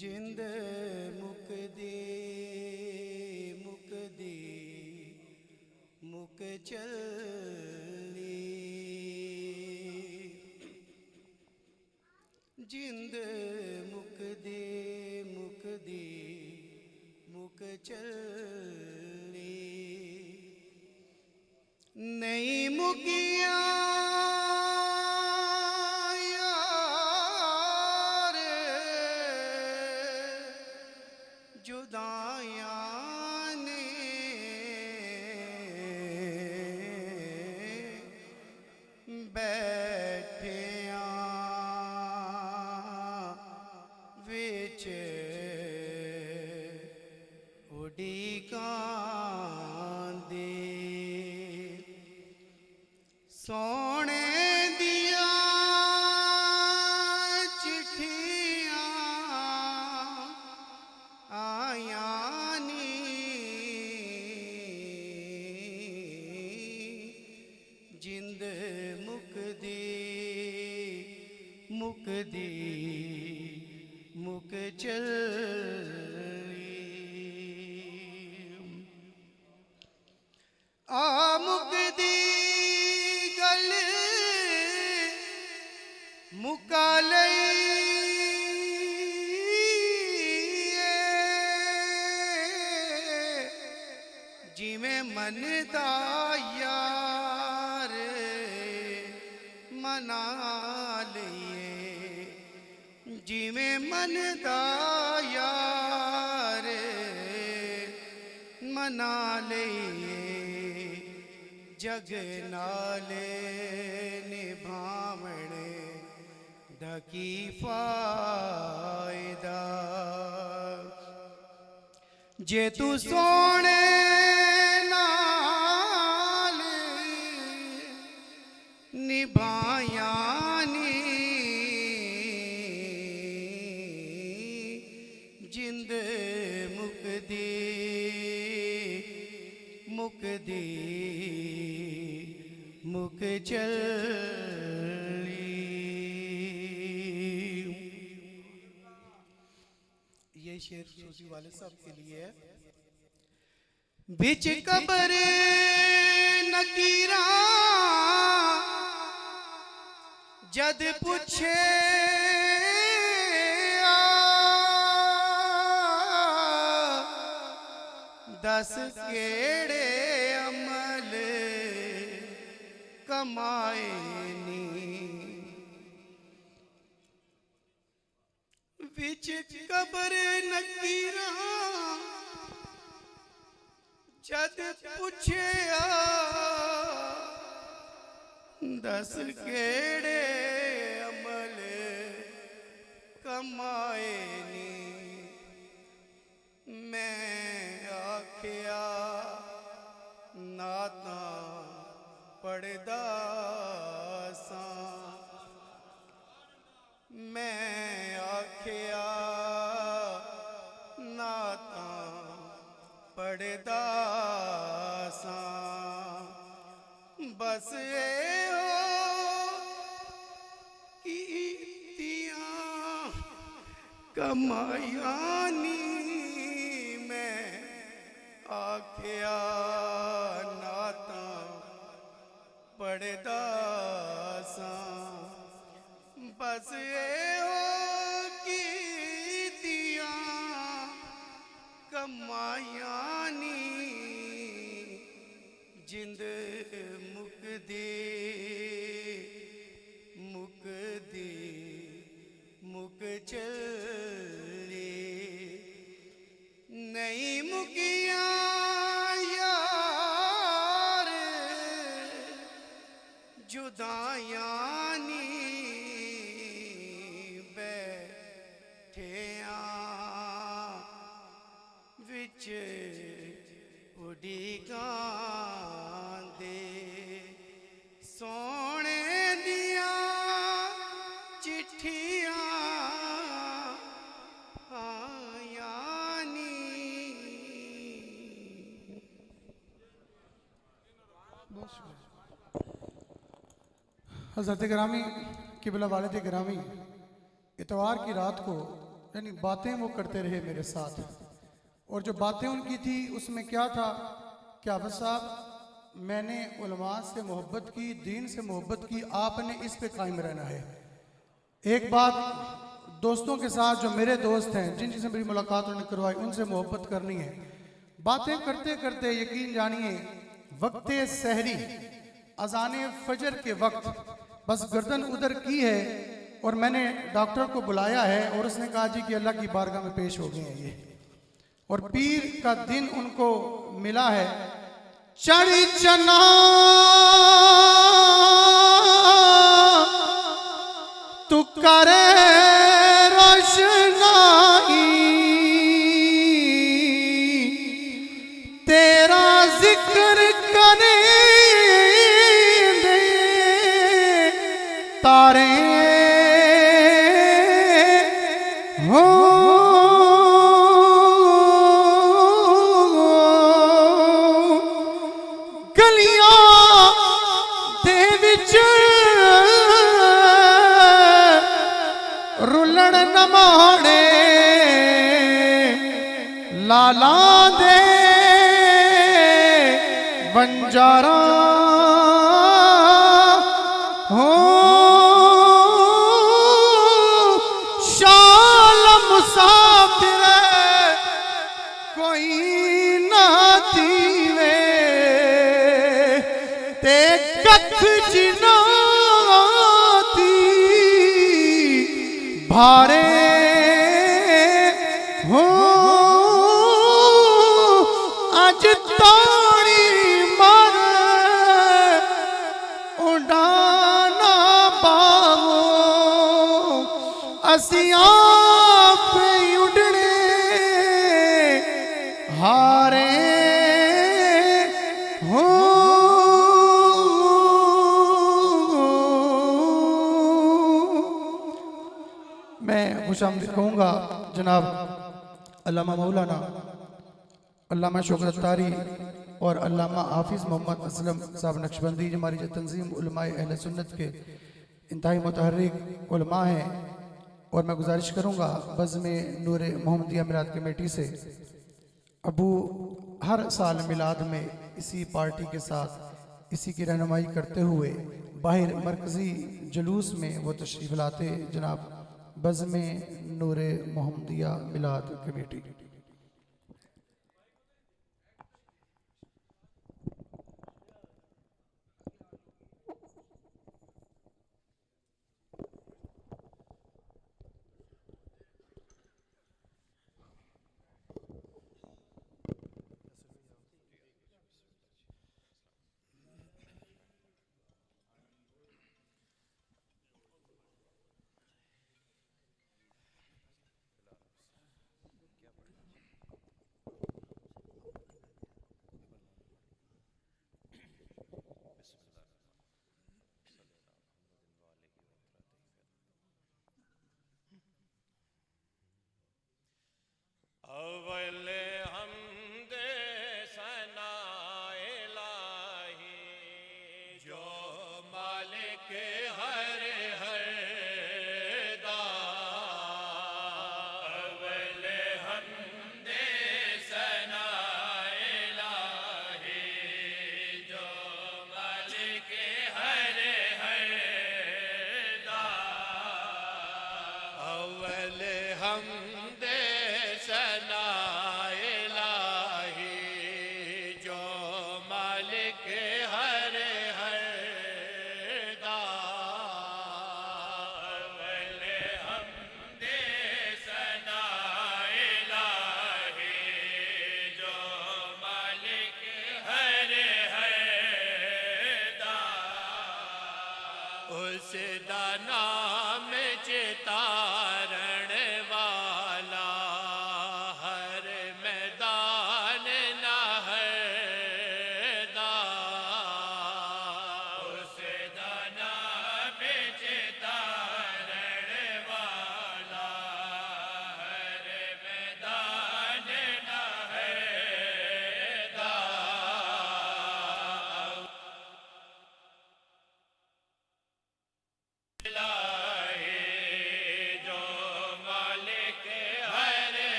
जिंद मुकदी मुकदी मुक चली, जिंद मुकदी मुकदी मुक चली, नहीं मुकिया सोने दिया चिट्ठियां आया नी, जिंद मुकदी मुकदी मुक चली, आ मुकदी गल मुका लई, जिवें मन दा यार जिमें मन दा यार मना ले जग नाले निभावण दकी फायदा जे तू सोने नाल निभाया नी जिंद मुकदी मुकदी मुक चली। ये शेर सूफी वाले साहब के लिए है। बिच कबर नकीरा जद पूछे दस केड़े अमल कमाए नी बिच कबर नकीरा जद पूछे दस केड़े अमल कमाए नी मैं आखिया नाता पढ़दा सा मैं आखिया नाता पढ़दा सा बस ए हो कीतियां कमाया नी मैं आखिया नाता पढ़दा सा बस ए हो कीतियां कमाया नी जिंद मुकदी मुकदी मुक चली नहीं मुकिया यार जुदाया नी बैठिया विच उड़ीगा दे सोने दिया चिट्ठियां आया नी। हज़रत गिरामी किबला वालिद गिरामी इतवार की रात को यानी बातें वो करते रहे मेरे साथ और जो बातें उनकी थी उसमें क्या था कि हाफ़िज़ साहब मैंने उलमा से मोहब्बत की दीन से मोहब्बत की आपने इस पे कायम रहना है। एक बात दोस्तों के साथ जो मेरे दोस्त हैं जिन जिनसे मेरी मुलाकात उन्होंने करवाई उनसे मोहब्बत करनी है। बातें करते करते यकीन जानिए वक्त सहरी अज़ान फजर के वक्त बस गर्दन उधर की है और मैंने डॉक्टर को बुलाया है और उसने कहा जी कि अल्लाह की बारगाह में पेश हो गए हैं ये और पीर का दिन उनको मिला है। चढ़ी चना तू करे रोशनाई तेरा जिक्र करे दे तारे हो लाला दे बंजारा हो शाल मुसाफिर कोई ना थीवे ते कथ जिना थी भारे असियां पे उड़ने हारे हो। मैं खुशामदीद कहूँगा जनाब अल्लामा मौलाना अल्लामा शौकत तारी और अल्लामा हाफिज़ मोहम्मद असलम साहब नक्शबंदी, जो हमारी जो तंजीम उलमाए अहले सुन्नत के इंतहाई मुतहर्रिक उलमा हैं। और मैं गुजारिश करूँगा बज़्म नूर मोहम्मदिया मिलाद कमेटी से, अबू हर साल मिलाद में इसी पार्टी के साथ इसी की रहनुमाई करते हुए बाहर मरकज़ी जुलूस में वो तशरीफ़ लाते जनाब बज़्म नूर मोहम्मदिया मिलाद कमेटी।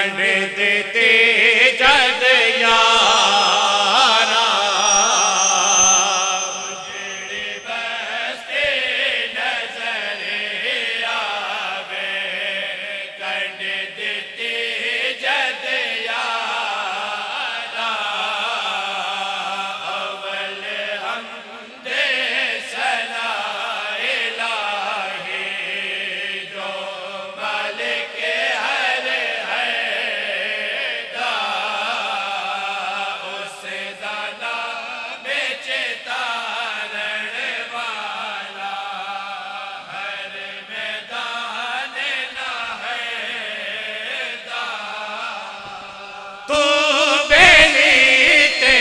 कंड देते जद यारा जेड़े बसते नजर आवे कंड देते जद यारा अवल हमदे सना इलाही जो मालिक हर है दा उस दाना बेच तारण वाला हर मैदान ना है दा तू बेली ते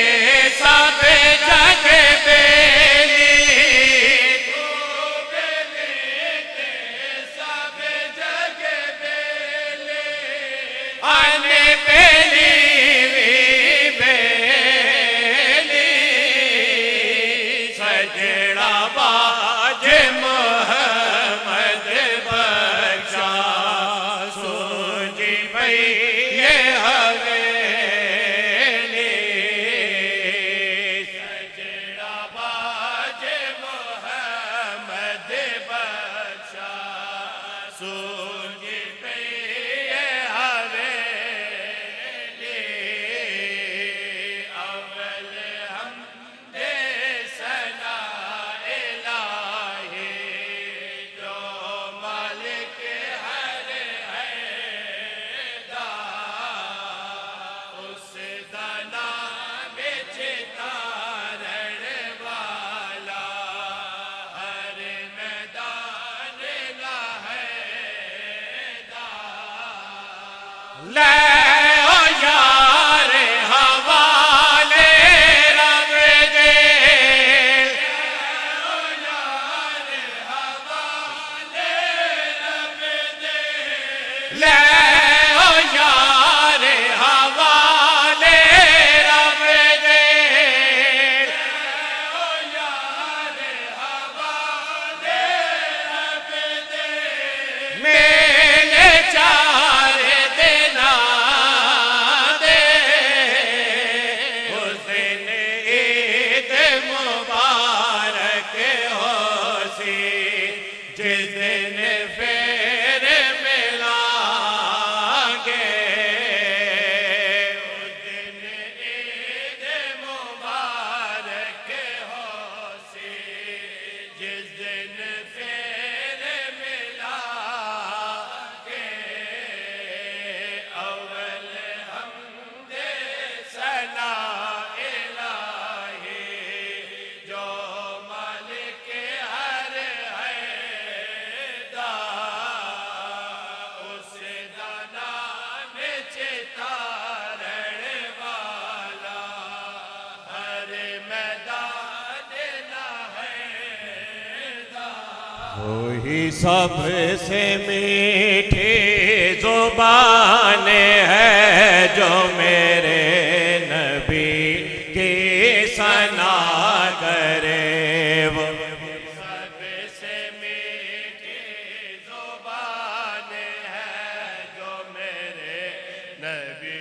सब जग बेली तू बेली ते सब जग बेली आने बेली भी बेली सजड़ा बाज मोहम्मद बख्शा सूझी भई ये हवेली सजड़ा बाज मोहम्मद बख्शा सूझी भई ये हवेली अवल हमदे सना इलाही जो मालिक हर है दा उस दाना बिच तारण वाला हर मैदान ना है दा ले ओ यार हवाले रब दे ओ यार हवाले रब दे ले ओ यार हवाले रब दे ओ यार हवाले रब दे मेले चार दिना दे उस दिन ईद मुबारक हो सी जिस दिन फिर मिलांगे उस दिन ईद मुबारक हो सी जिस दिन फिर मिलांगे अवल हमदे सना इलाही जो मालिक हर है दा उस दाना बिच तारण वाला हर मैदान ना है दा वही सबसे मीठी जुबान है जो मेरे नबी की सना करे वो सबसे मीठी जुबान है जो मेरे नबी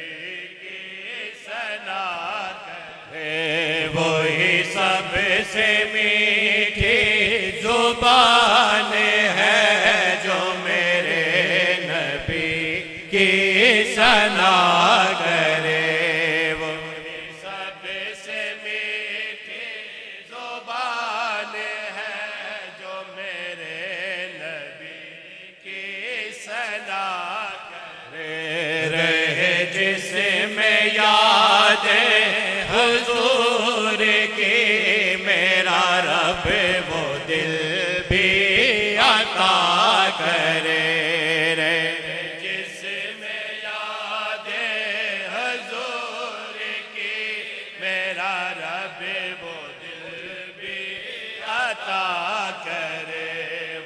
की सना करे वही सबसे मीठी जुबान है जो मेरे नबी की सना करे वो सबसे मीठी जुबान है जो मेरे नबी की सना करे रहे जिसमें याद हुजूर की मेरा रब वो दिल भी अता करे रे जिसमें याद हुजूर की मेरा रब वो दिल भी अता करे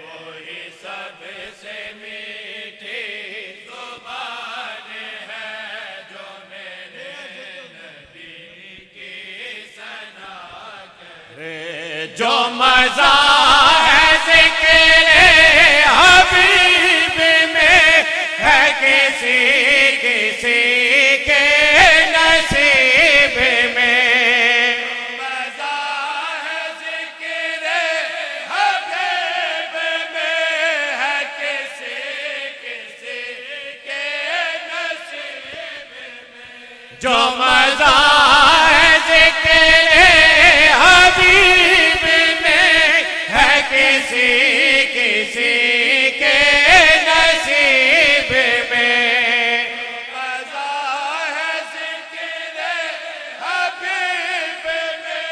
वही सबसे मीठी जुबान है जो मेरे नबी की सना करे जो मजा है जिक्र हबीब में है किसी किसी के नसीब में मजा है जिक्र हबीब में है किसी किसी के नसीब में जो मजा है जिक्र हबीब में है किसी किसी के नसीब में मजा है जिक्र हबीब में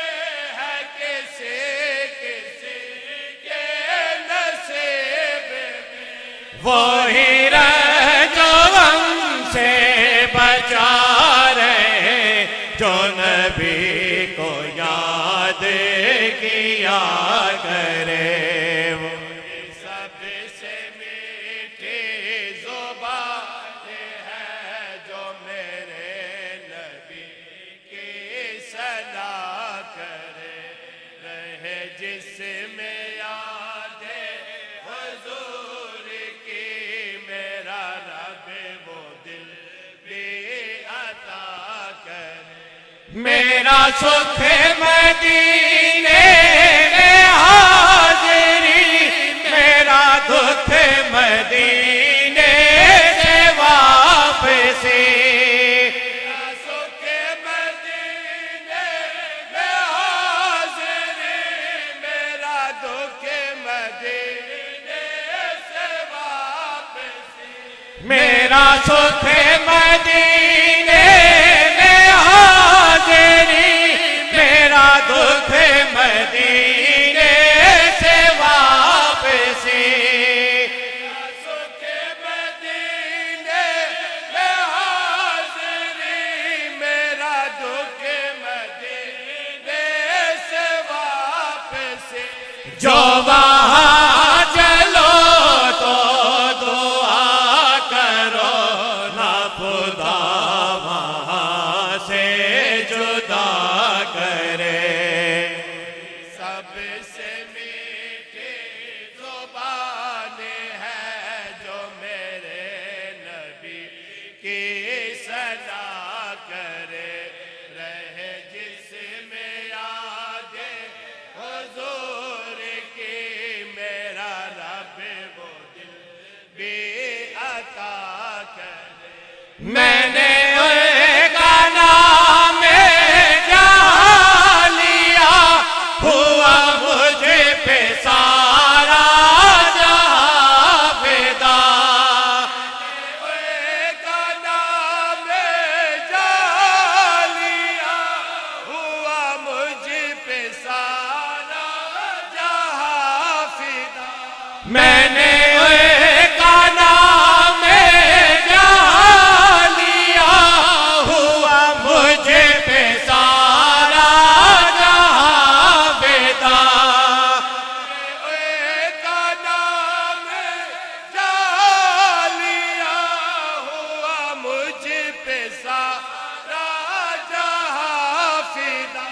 है किसी किसी के नसीब में वो हीरा जो हमसे बचा रहे जो नबी को याद किया करे वो सबसे मीठी जुबान है जो मेरे नबी की सना करे रहे जिसमें याद हुजूर की मेरा रब वो दिल भी अता करे मेरा सुख मदीने में हाज़िरी मेरा दुख मदीने से वापसी मेरा सुख मदीने में हाज़िरी मेरा दुख मदीने से वापसी मेरा सुख मदीने में हाज़िरी मेरा दुख मदीने से वापसी सुख मदीने में हाज़िरी मेरा दुख मदीने से वापसी जो वहाँ चलो तो दुआ करो ना खुदा वहाँ से जुदा करे सबसे मीठी जुबान है जो मेरे नबी की सना करे रहे जिसमें याद हुजूर की मेरा रब वो दिल भी अता करे मैंने उनका नाम जहाँ लिया हुआ मुझे पे सारा जहाँ फिदा उनका नाम जहाँ लिया हुआ मुझे पे सारा जहाँ फिदा मैंने उनका नाम जहाँ लिया हुआ मुझे पे सारा जहाँ फिदा उनका नाम जहाँ लिया हुआ मुझे पे सारा जहाँ फिदा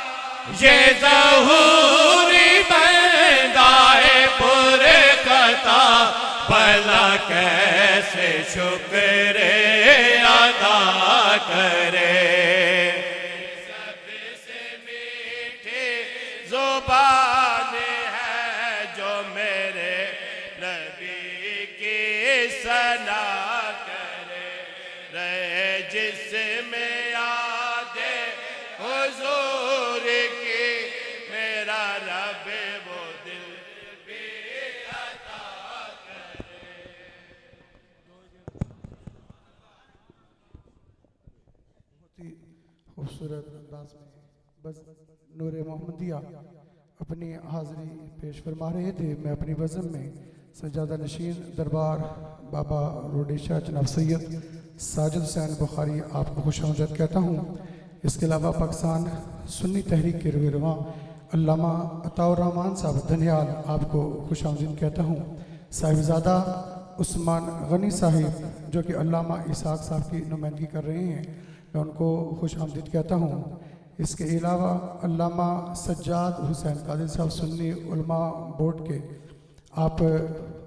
ये ज़हूरी बंदा है पुरकता भला कैसे शुक्र अदा करे सबसे मीठी जुबान है जो मेरे नबी की सना करे रहे जिसमें याद हुजूर की मेरा रब वो दिल भी अता खूबसूरत अंदाज में बस नूर मोहम्मदिया अपनी हाज़िरी पेश फरमा रहे थे। मैं अपनी वज़न में सजादा नशीन दरबार बाबा रोडेशा जनाब सैयद साजिद हुसैन बुखारी आपको खुशामदीद कहता हूँ। इसके अलावा पाकिस्तान सुन्नी तहरीक के रहनुमा अल्लामा अताउर रहमान साहब धनियाल आपको खुशामदीद कहता हूँ। साहिबजादा उस्मान गनी साहिब जो कि अल्लामा इसाक साहब की नुमाइंदगी कर रहे हैं, मैं उनको खुशामदीद कहता हूँ। इसके अलावा अल्लामा सज्जाद हुसैन कादिर साहब सुन्नी उलमा बोर्ड के आप,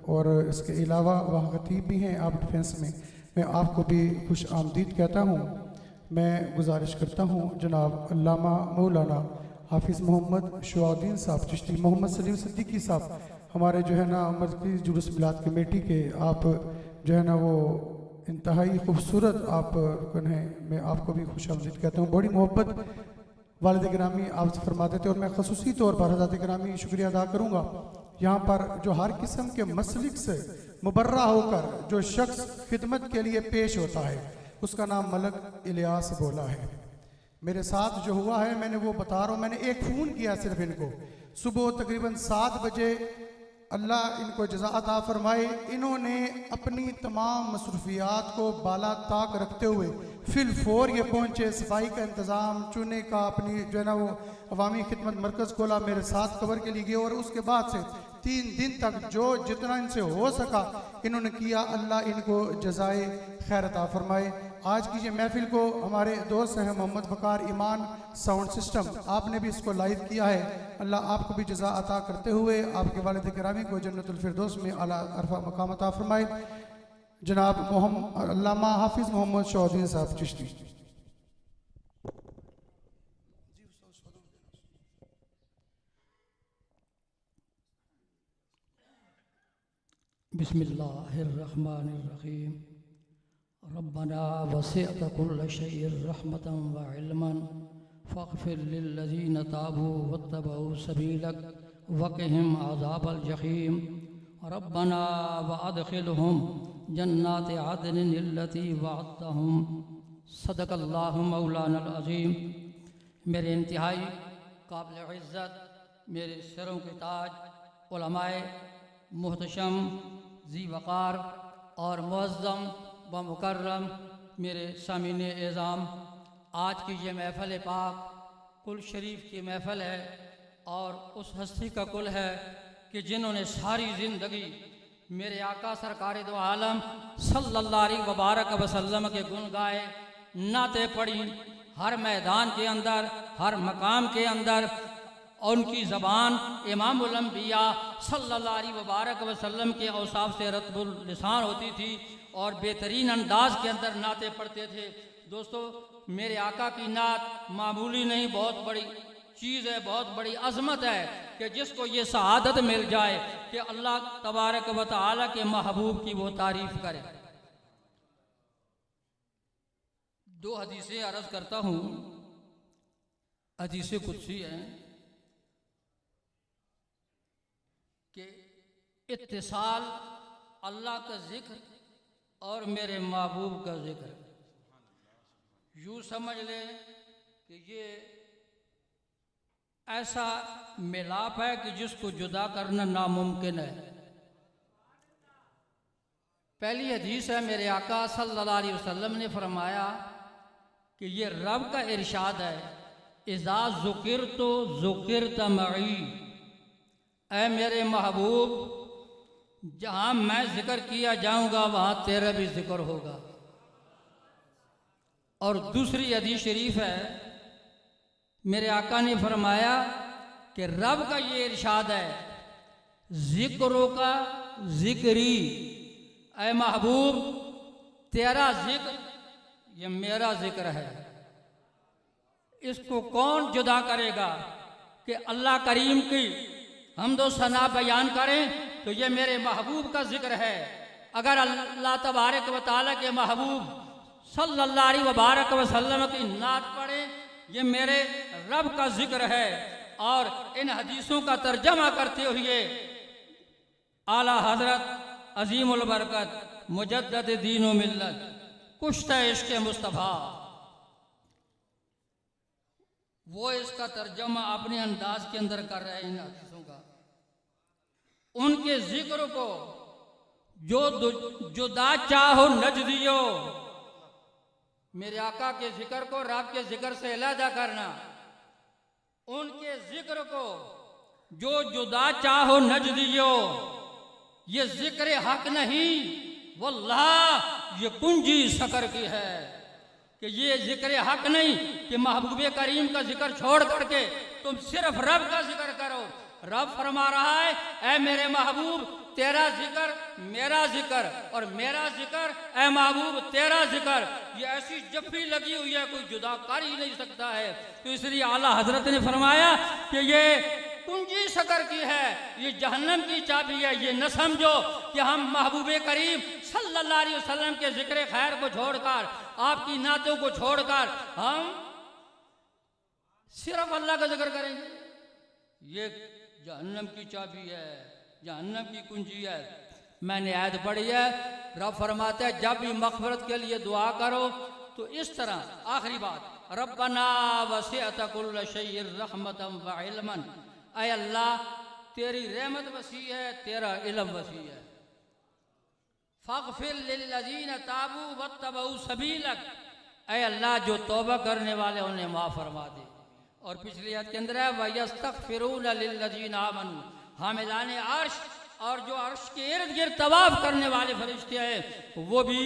और इसके अलावा वहाँ खतीब भी हैं आप डिफेंस में, मैं आपको भी खुश आमदीद कहता हूँ। मैं गुजारिश करता हूँ जनाब अल्लामा मौलाना हाफिज़ मोहम्मद शुआउद्दीन साहब चिश्ती, मोहम्मद सलीम सिद्दीकी साहब, हमारे जो है ना मरकज़ी जुलूस मिलाद कमेटी के, आप जो है ना वो इंतहाई खूबसूरत आप रुकन हैं। मैं आपको भी खुश आमदीद कहता हूँ। बड़ी मोहब्बत वालिद गिरामी आपसे फरमाते थे और मैं खसूसी तौर पर हज़रत गिरामी शुक्रिया अदा करूँगा। यहाँ पर जो हर किस्म के मसलिक से मुबर्रा होकर जो शख्स खिदमत के लिए पेश होता है उसका नाम मलक इलियास बोला है। मेरे साथ जो हुआ है मैंने वो बता रहा हूँ। मैंने एक फ़ोन किया सिर्फ इनको सुबह तकरीबन 7 बजे, अल्लाह इनको जज़ा अता फरमाए। इन्होंने अपनी तमाम मसरूफियात को बाला ताक रखते हुए फिल फोर ये पहुँचे, सफाई का इंतज़ाम, चूने का अपनी जो है ना वो अवामी खिदमत मरकज़ खोला, मेरे साथ कवर के लिए गए और उसके बाद से 3 दिन तक जो जितना इनसे हो सका इन्होंने किया। अल्लाह इनको जज़ाए खैर अता फरमाए। आज की ये महफिल को हमारे दोस्त हैं मोहम्मद वकार ईमान साउंड सिस्टम, आपने भी इसको लाइव किया है। अल्लाह आपको भी जज़ा अता करते हुए आपके वालिद गिरामी को जन्नतुल फिरदौस में आला अरफा मकाम अता फरमाए। जनाब मोहम्मद अल्लामा हाफिज़ मोहम्मद शुआउद्दीन साहब चिश्ती। बिस्मिल्लाहिर्रहमानिर्रहीम। रब्बना वसिअत कुल्ल शैइन रहमतन व इल्मन फ़ग़फ़िर लिल्लज़ीना ताबू वत्तबऊ सबीलक वक़िहिम अज़ाबल जहीम। रब्बना व अदखिलहुम जन्नाति अदनिन अल्लती वअदतहुम। सदक़ल्लाहु मौलानल अज़ीम। मेरे इंतहाई काबिल इज़्ज़त मेरे सिरों के ताज उलमाए मुहतशम जी वक़ार और मुअज़्ज़म व मुकर्रम मेरे सामीन एज़ाम, आज की ये महफ़िल पाक कुल शरीफ की महफ़िल है और उस हस्ती का कुल है कि जिन्होंने सारी ज़िंदगी मेरे आका सरकार दो आलम सल्लल्लाहु अलैहि वबारक वसल्लम के गुण गाए, नाते पढ़ी, हर मैदान के अंदर हर मकाम के अंदर उनकी ज़बान इमामुल अंबिया सल्लल्लाहु अलैहि वबारक वसल्लम के औसाफ से रत्बुल लिसान होती थी और बेहतरीन अंदाज के अंदर नाते पढ़ते थे। दोस्तों, मेरे आका की नात मामूली नहीं, बहुत बड़ी चीज़ है, बहुत बड़ी अज़मत है कि जिसको ये सआदत मिल जाए कि अल्लाह तबारक व तआला के महबूब की वो तारीफ़ करे। 2 हदीसें अर्ज़ करता हूँ, हदीसें कुदसी हैं कि इत्तिसाल अल्लाह का ज़िक्र और मेरे महबूब का ज़िक्र, यूँ समझ लें कि ये ऐसा मिलाप है कि जिसको जुदा करना नामुमकिन है। पहली हदीस है, मेरे आका सल्लल्लाहु अलैहि वसल्लम ने फरमाया कि ये रब का इरशाद है, इज़ा ज़ुकिरतु ज़ुकिरत मई। ऐ मेरे महबूब, जहाँ मैं जिक्र किया जाऊँगा वहाँ तेरा भी जिक्र होगा। और दूसरी हदीस शरीफ है, मेरे आका ने फरमाया कि रब का ये इरशाद है, जिक्रों का जिक्री। ऐ महबूब, तेरा जिक्र ये मेरा जिक्र है। इसको कौन जुदा करेगा कि अल्लाह करीम की हमदो सना बयान करें तो ये मेरे महबूब का जिक्र है। अगर अल्लाह तबारक व तआला के महबूब सल्लल्लाहु अलैहि वबारक वसल्लम की नात पढ़े, ये मेरे रब का जिक्र है। और इन हदीसों का तर्जमा करते हुए आला हजरत अजीमुल बरकत मुजद्दद दीन व मिल्लत कुश्ता इश्क मुस्तफ़ा, वो इसका तर्जमा अपने अंदाज के अंदर कर रहे हैं इन हदीसों का। उनके जिक्र को जो जुदा चाहो नजदियो, मेरे आका के जिक्र को रब के जिक्र से अलहदा करना। उनके जिक्र को जो जुदा चाहो नजदियो, ये जिक्र हक नहीं, वल्लाह ये कुंजी शकर की है कि ये जिक्र हक नहीं कि महबूब करीम का जिक्र छोड़ करके तुम सिर्फ रब का जिक्र करो। रब फरमा रहा है, ऐ मेरे महबूब तेरा जिक्र मेरा जिक्र और मेरा जिक्र ऐ महबूब तेरा जिक्र, ये ऐसी जफ्फी लगी हुई है कोई जुदा कर ही नहीं सकता है। तो इसलिए आला हजरत ने फरमाया कि ये कुंजी शकर की है, ये जहन्नम की चाबी है। ये न समझो कि हम महबूब करीम सल्लल्लाहु अलैहि वसल्लम के जिक्र खैर को छोड़कर, आपकी नातों को छोड़कर हम सिर्फ अल्लाह का जिक्र करेंगे। ये जहन्नम की चाबी है, जहन्नम की कुंजी है। मैंने आयत पढ़ी है, रब फरमाता है जब भी मग़फ़िरत के लिए दुआ करो तो इस तरह, आखिरी बात, रब्बना वसिअत कुल्ल शैइन रहमतन व इल्मन, ऐ अल्लाह तेरी रहमत वसी है, तेरा इल्म वसी है। फ़ग़फ़िर लिल्लज़ीना ताबू वत्तबऊ सबीलक, ऐ अल्लाह जो तौबा करने वाले उन्हें माफ़ फरमा दे। और पिछली आयत के अंदर है वयस्तग़फ़िरूना लिल्लज़ीना आमनू, हामिलाने अर्श और जो अर्श के इर्द गिर्द तवाफ़ करने वाले फरिश्ते हैं वो भी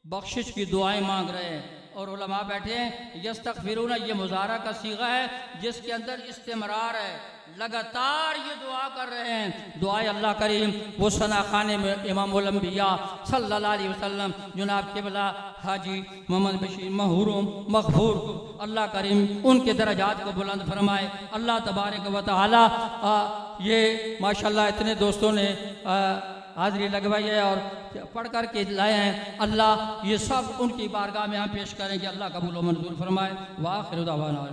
बख्शिश की दुआएं मांग रहे हैं। और उलमा बैठे हैं, यस्तग़फिरूना ये मुज़ारा का सीगा है जिसके अंदर इस्तिमरार है, लगातार ये दुआ कर रहे हैं। दुआए अल्लाह करीम वो सना खाने में इमामुल अंबिया सल्लल्लाहु अलैहि वसल्लम जनाब क़िबला हाजी मोहम्मद बशीर महरूम मग़फ़ूर को अल्लाह करीम उनके दरजात को बुलंद फरमाए। अल्लाह तबारक व तआला ये माशाल्लाह इतने दोस्तों ने हाज़िरी लगवाई है और पढ़ कर के लाए हैं। अल्लाह ये सब उनकी बारगाह में हम पेश करेंगे। अल्लाह कबूल व मंजूर फरमाए। व आखिर दावाना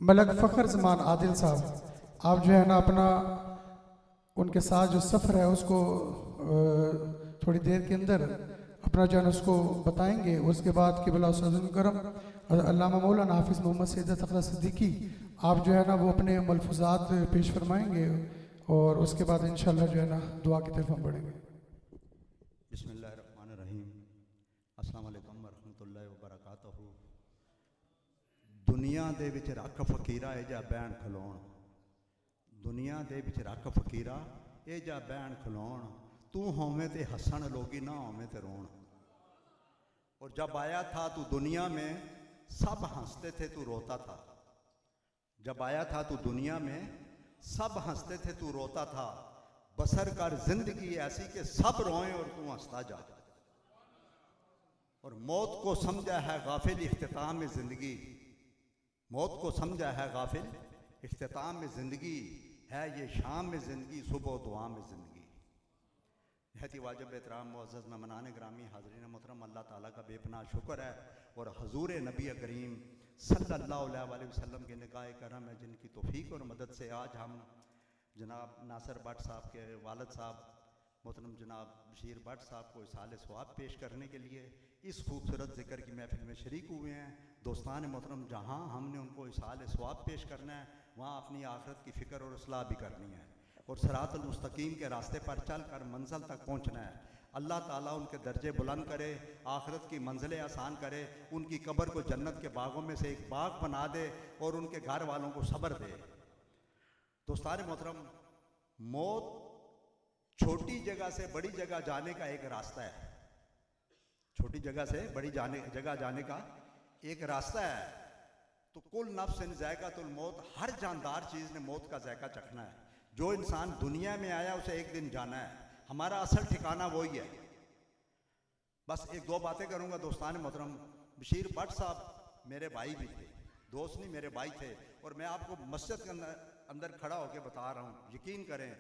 मलक फ़ख्र ज़मान आदिल साहब, आप जो है ना अपना उनके साथ जो सफ़र है उसको थोड़ी देर के अंदर अपना जो है उसको बताएंगे। उसके बाद क़िबला उस्ताद करम अल्लामा मौलाना हाफिज़ मोहम्मद सैयद तक़वा सिद्दीकी आप जो है ना वो अपने मलफूज़ात पेश फरमाएंगे और उसके बाद इंशाअल्लाह जो है ना दुआ की तरफ हम बढ़ेंगे। बिस्मिल्लाहिर्रहमानिर्रहीम। अस्सलाम वालेकुम वरहमतुल्लाहि वबरकातुहू। दुनिया दे विच रख फकीरा ए जा बैन खलोण, दुनिया दे विच रख फकीरा ए जा बैन खलोण, तू होवे ते हसन लोगी ना होवे ते रोण। और जब आया था तू दुनिया में सब हंसते थे तू रोता था, जब आया था तू दुनिया में सब हंसते थे तू रोता था, बसर कर जिंदगी ऐसी कि सब रोएं और तू हंसता जा। और मौत को समझा है गाफिल इख्तिताम में ज़िंदगी, मौत को समझा है गाफिल इख्तिताम में ज़िंदगी, है ये शाम में ज़िंदगी सुबह दुआ में ज़िंदगी। बहुत ही वाजिब एहतराम मुअज़्ज़ज़ मेहमानान ग्रामी हाज़रीन मोहतरम, अल्लाह ताला का बेपनाह शुक्र है और हजूर नबी करीम सल्लल्लाहु अलैहि वसल्लम के निगाह करम है जिनकी तौफीक और मदद से आज हम जनाब नासिर भट्ट साहब के वालिद साहब मोहतरम जनाब बशीर भट्ट साहब को इसाले सवाब पेश करने के लिए इस खूबसूरत ज़िक्र की महफिल में शरीक हुए हैं। दोस्तान मोहतरम, जहाँ हमने उनको इसाले सवाब पेश करना है वहाँ अपनी आखिरत की फ़िक्र और इस्लाह भी करनी है और सिरातुल मुस्तकीम के रास्ते पर चल कर मंजिल तक पहुँचना है। अल्लाह ताला उनके दर्जे बुलंद करे, आखिरत की मंजिलें आसान करे, उनकी कब्र को जन्नत के बागों में से एक बाग बना दे और उनके घर वालों को सब्र दे। दोस्तान मोहतरम, मौत छोटी जगह से बड़ी जगह जाने का एक रास्ता है, छोटी जगह से बड़ी जगह जाने का एक रास्ता है। तो कुल नफ्सिन ज़ायक़ातुल मौत, हर जानदार चीज़ ने मौत का जायका चखना है। जो इंसान दुनिया में आया उसे एक दिन जाना है, हमारा असल ठिकाना वही है। बस एक दो बातें करूंगा दोस्तान मोहतरम। बशीर भट्ट साहब मेरे भाई भी थे, दोस्त नहीं मेरे भाई थे, और मैं आपको मस्जिद के अंदर खड़ा होकर बता रहा हूँ, यकीन करें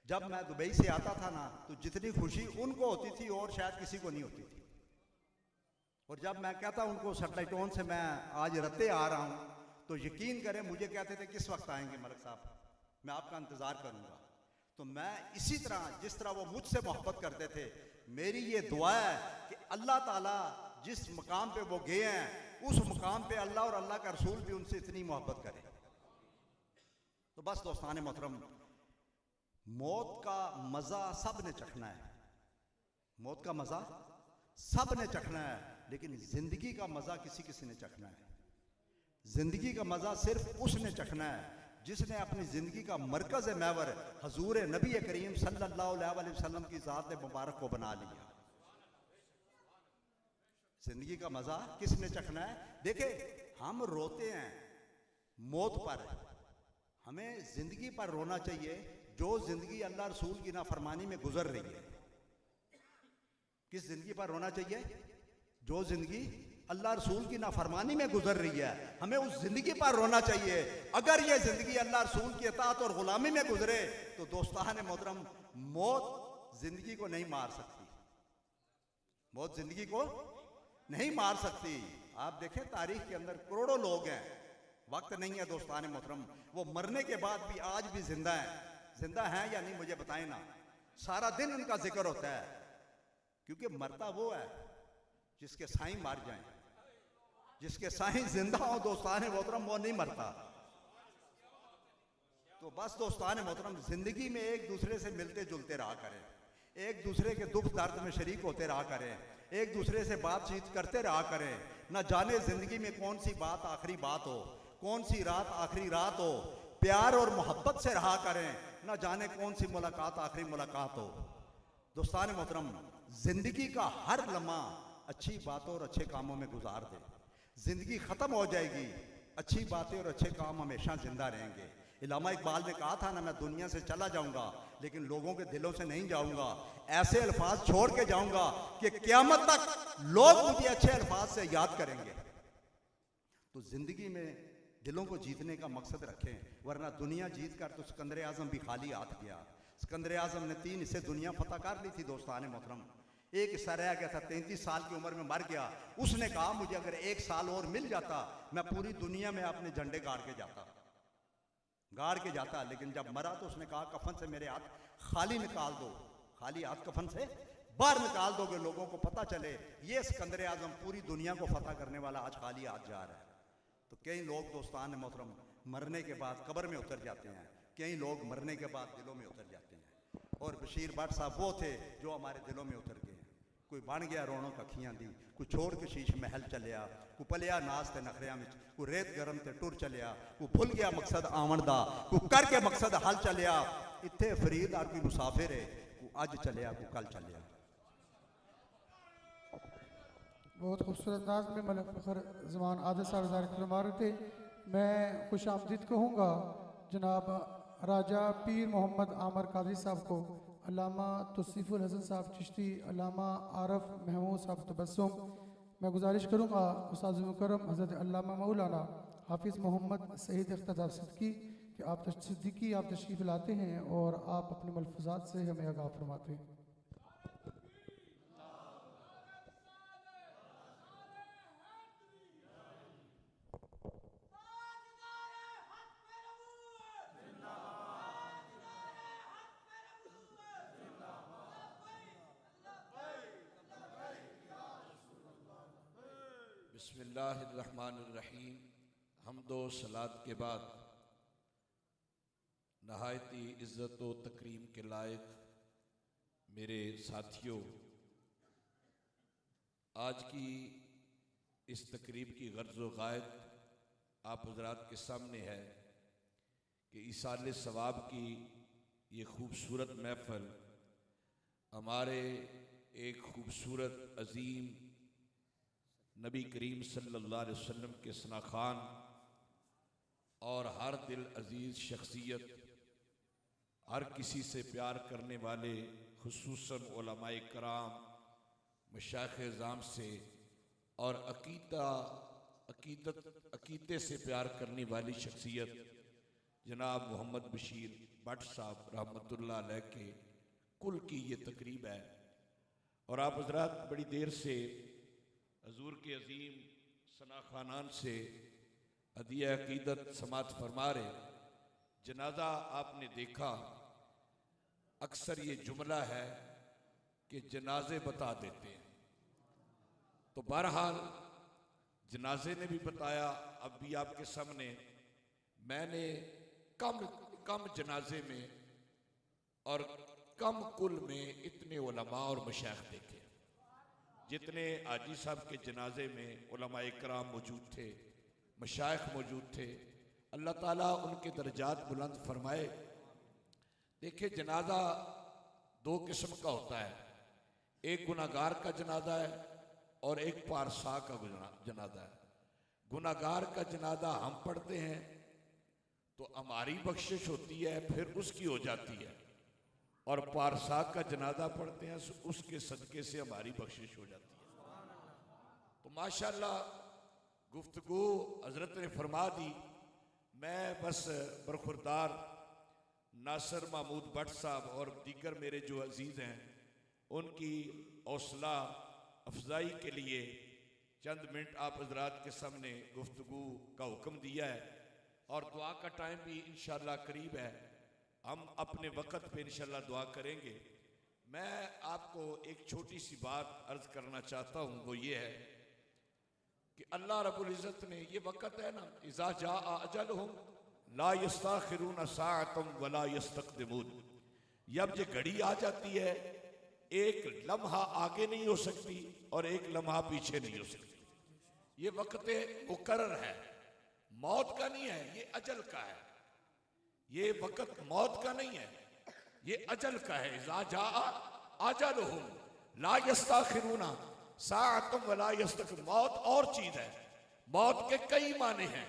जब मैं दुबई से आता था ना तो जितनी खुशी उनको होती थी और शायद किसी को नहीं होती थी। और जब मैं कहता उनको सैटेलाइटोन से मैं आज रत्ते आ रहा हूँ तो यकीन करें मुझे कहते थे किस वक्त आएंगे मलिक साहब, मैं आपका इंतज़ार करूँगा। तो मैं इसी तरह जिस तरह वो मुझसे मोहब्बत करते थे, मेरी ये दुआ है कि अल्लाह ताला जिस मकाम पे वो गए हैं उस मुकाम पे अल्लाह और अल्लाह का रसूल भी उनसे इतनी मोहब्बत करे। तो बस दोस्तान मोहतरम, मौत का मज़ा सब ने चखना है, मौत का मज़ा सब ने चखना है, लेकिन ज़िंदगी का मज़ा किसी किसी ने चखना है। ज़िंदगी का मज़ा सिर्फ उसने चखना है जिसने अपनी ज़िंदगी का मरकज़ महवर हजूर नबी करीम सल्लल्लाहु अलैहि वसल्लम की ज़ात मुबारक को बना लिया। ज़िंदगी का मज़ा किसने चखना है? देखे, हम रोते हैं मौत पर, हमें ज़िंदगी पर रोना चाहिए जो ज़िंदगी अल्लाह रसूल की नाफरमानी में गुजर रही है। किस ज़िंदगी पर रोना चाहिए? जो ज़िंदगी अल्लाह रसूल की नाफरमानी में गुजर रही है, हमें उस ज़िंदगी पर रोना चाहिए। अगर ये ज़िंदगी अल्लाह रसूल की इताअत और ग़ुलामी में गुजरे तो दोस्तान मोहतरम, मौत ज़िंदगी को नहीं मार सकती, मौत ज़िंदगी को नहीं मार सकती। आप देखें तारीख के अंदर करोड़ों लोग हैं, वक्त नहीं है दोस्तान मोहतरम, वो मरने के बाद भी आज भी जिंदा हैं। जिंदा हैं या नहीं मुझे बताएं ना, सारा दिन उनका जिक्र होता है, क्योंकि मरता वो है जिसके साईं मर जाएं, जिसके साईं जिंदा हो दोस्तान मोहतरम, वो नहीं मरता। तो बस दोस्तान मोहतरम, जिंदगी में एक दूसरे से मिलते जुलते रहा करें, एक दूसरे के दुख दर्द में शरीक होते रहा करें, एक दूसरे से बातचीत करते रहा करें। न जाने जिंदगी में कौन सी बात आखिरी बात हो, कौन सी रात आखिरी रात हो। प्यार और मोहब्बत से रहा करें, न जाने कौन सी मुलाकात आखिरी मुलाकात हो। दोस्तान मोहतरम, जिंदगी का हर लम्हा अच्छी बातों और अच्छे कामों में गुजार दे। जिंदगी खत्म हो जाएगी, अच्छी बातें और अच्छे काम हमेशा जिंदा रहेंगे। इलामा इकबाल ने कहा था ना, मैं दुनिया से चला जाऊंगा लेकिन लोगों के दिलों से नहीं जाऊंगा। ऐसे अल्फाज छोड़ के जाऊंगा कि क़यामत तक लोग मुझे अच्छे अल्फाज से याद करेंगे। तो जिंदगी में दिलों को जीतने का मकसद रखें, वरना दुनिया जीत कर तो सिकंदर आजम भी खाली हाथ गया। सिकंदर आजम ने 3 हिस्से दुनिया फतह कर ली थी दोस्तान मोहतरम, एक हिस्सा रह गया था, 33 साल की उम्र में मर गया। उसने कहा मुझे अगर 1 साल और मिल जाता मैं पूरी दुनिया में अपने झंडे गाड़ के जाता, लेकिन जब मरा तो उसने कहा कफन से मेरे हाथ खाली निकाल दो, खाली हाथ कफन से बाहर निकाल दोगे, लोगों को पता चले ये सिकंदर आजम पूरी दुनिया को फतह करने वाला आज खाली हाथ जा रहा है। तो कई लोग दोस्तान मोहतरम मरने के बाद कब्र में उतर जाते हैं, कई लोग मरने के बाद दिलों में उतर जाते हैं। और बशीर भट्ट साहब वो थे जो हमारे दिलों में उतर गए। कोई बन गया रोनक अखियां दी, कोई छोड़ के शीश महल चलिया, कोई पलिया नाज ते नखरिया में, कोई रेत गरम ते टुर चलिया, कोई भुल गया मकसद आवन दा, कोई करके मकसद हल चलिया। इत्थे फरीद और कोई मुसाफिर है, कोई अज चलिया कोई कल चलिया। बहुत खूबसूरत अंदाज में मलिक फ़खर ज़मान आदिल साहब ज़ाहिर फरमा रहे थे। मैं खुश आमदीद कहूँगा जनाब राजा पीर मोहम्मद आमर कादरी साहब को, अल्लामा तौसीफ़ुल हसन साहब चिश्ती, अल्लामा आरफ महमूद साहब तबस्सुम। मैं गुजारिश करूँगा उस्ताद मुकर्रम हज़रत अल्लामा मौलाना हाफिज़ मोहम्मद सईद इख्तियार सिद्दीकी कि आप तशरीफ़ लाते हैं और आप अपने मलफ़ूज़ात से हमें आगाह फरमाते हैं। बिस्मिल्लाहिर्रहमानिर्रहीम। हम्दो सलात के बाद नहायती इज़्ज़त व तकरीम के लायक मेरे साथियों, आज की इस तकरीब की गर्ज़ व गायत आप हज़रात के सामने है कि ईसाल सवाब की ये खूबसूरत महफ़िल हमारे एक खूबसूरत अज़ीम नबी करीम सल्लल्लाहु अलैहि वसल्लम के सना खान और हर दिल अजीज़ शख्सियत, हर किसी से प्यार करने वाले खुसूसन उलमाए कराम, मशाइख़ ज़ाम से और अकीदे से प्यार करने वाली शख्सियत जनाब मोहम्मद बशीर भट्ट साहब रहमतुल्लाह अलैह के कुल की ये तकरीब है। और आप हज़रात बड़ी देर से हजूर के अजीम सना खानान से हदिया अकीदत समात फरमा रहे। जनाजा आपने देखा, अक्सर ये जुमला है कि जनाजे बता देते हैं। तो बहरहाल जनाजे ने भी बताया, अब भी आपके सामने, मैंने कम जनाजे में और कम कुल में इतने उलमा और मशाइख देखे जितने हाजी साहब के जनाजे में उलमा इकराम मौजूद थे, मशाइख मौजूद थे। अल्लाह ताला उनके दर्जात बुलंद फरमाए। देखिए, जनाजा दो किस्म का होता है, एक गुनाहगार का जनाजा है और एक पारसा का जनाजा है। गुनाहगार का जनाजा हम पढ़ते हैं तो हमारी बख्शिश होती है, फिर उसकी हो जाती है, और पारसा का जनाजा पढ़ते हैं उसके सदके से हमारी बख्शिश हो जाती है। तो माशाल्लाह गुफ्तगू हजरत ने फरमा दी। मैं बस बरखुरदार नासिर महमूद भट्ट साहब और दीगर मेरे जो अजीज़ हैं उनकी हौसला अफजाई के लिए चंद मिनट आप हजरात के सामने गुफ्तगू का हुक्म दिया है, और दुआ का टाइम भी इंशाअल्लाह करीब है। हम अपने वक़्त पे इंशाअल्लाह दुआ करेंगे। मैं आपको एक छोटी सी बात अर्ज करना चाहता हूँ, वो ये है कि अल्लाह रब्बुल इज़्ज़त ने, ये वक़्त है ना, इज़ा जाअ अजलहुम ला यस्ताखिरून साअतम वला यस्तक़दिमून, जब ये घड़ी आ जाती है एक लम्हा आगे नहीं हो सकती और एक लम्हा पीछे नहीं हो सकती। ये वक़्त मुकर्रर है, मौत का नहीं है, ये अजल का है। ये वक़्त मौत का नहीं है, ये अजल का है। इज़ा जाअ अजलहुम ला यस्ताखिरून साअतम वला यस्तक़दिमून। मौत और चीज है, मौत के कई माने हैं।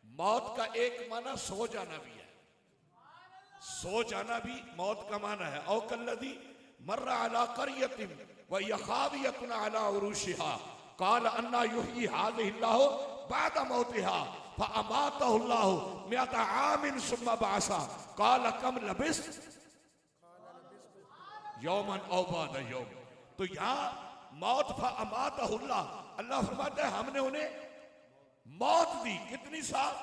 मौत का एक माना सो जाना भी है, सो जाना भी मौत का माना है। औ कल्लज़ी मर्रा अला क़रयतिन व यख़ावियतुन अला उरूशिहा क़ाल अन्ना युह्यी हाज़िहिल्लाहु बअद मौतिहा फ़अमातहुल्लाहु मिअता आमिन सुम्मा बअसा क़ाल कम लबिस्त यौमन औ बअद यौम। तो यहाँ मौत फ़अमातहुल्लाह, अल्लाह फरमाता है हमने उन्हें मौत दी। कितनी साल?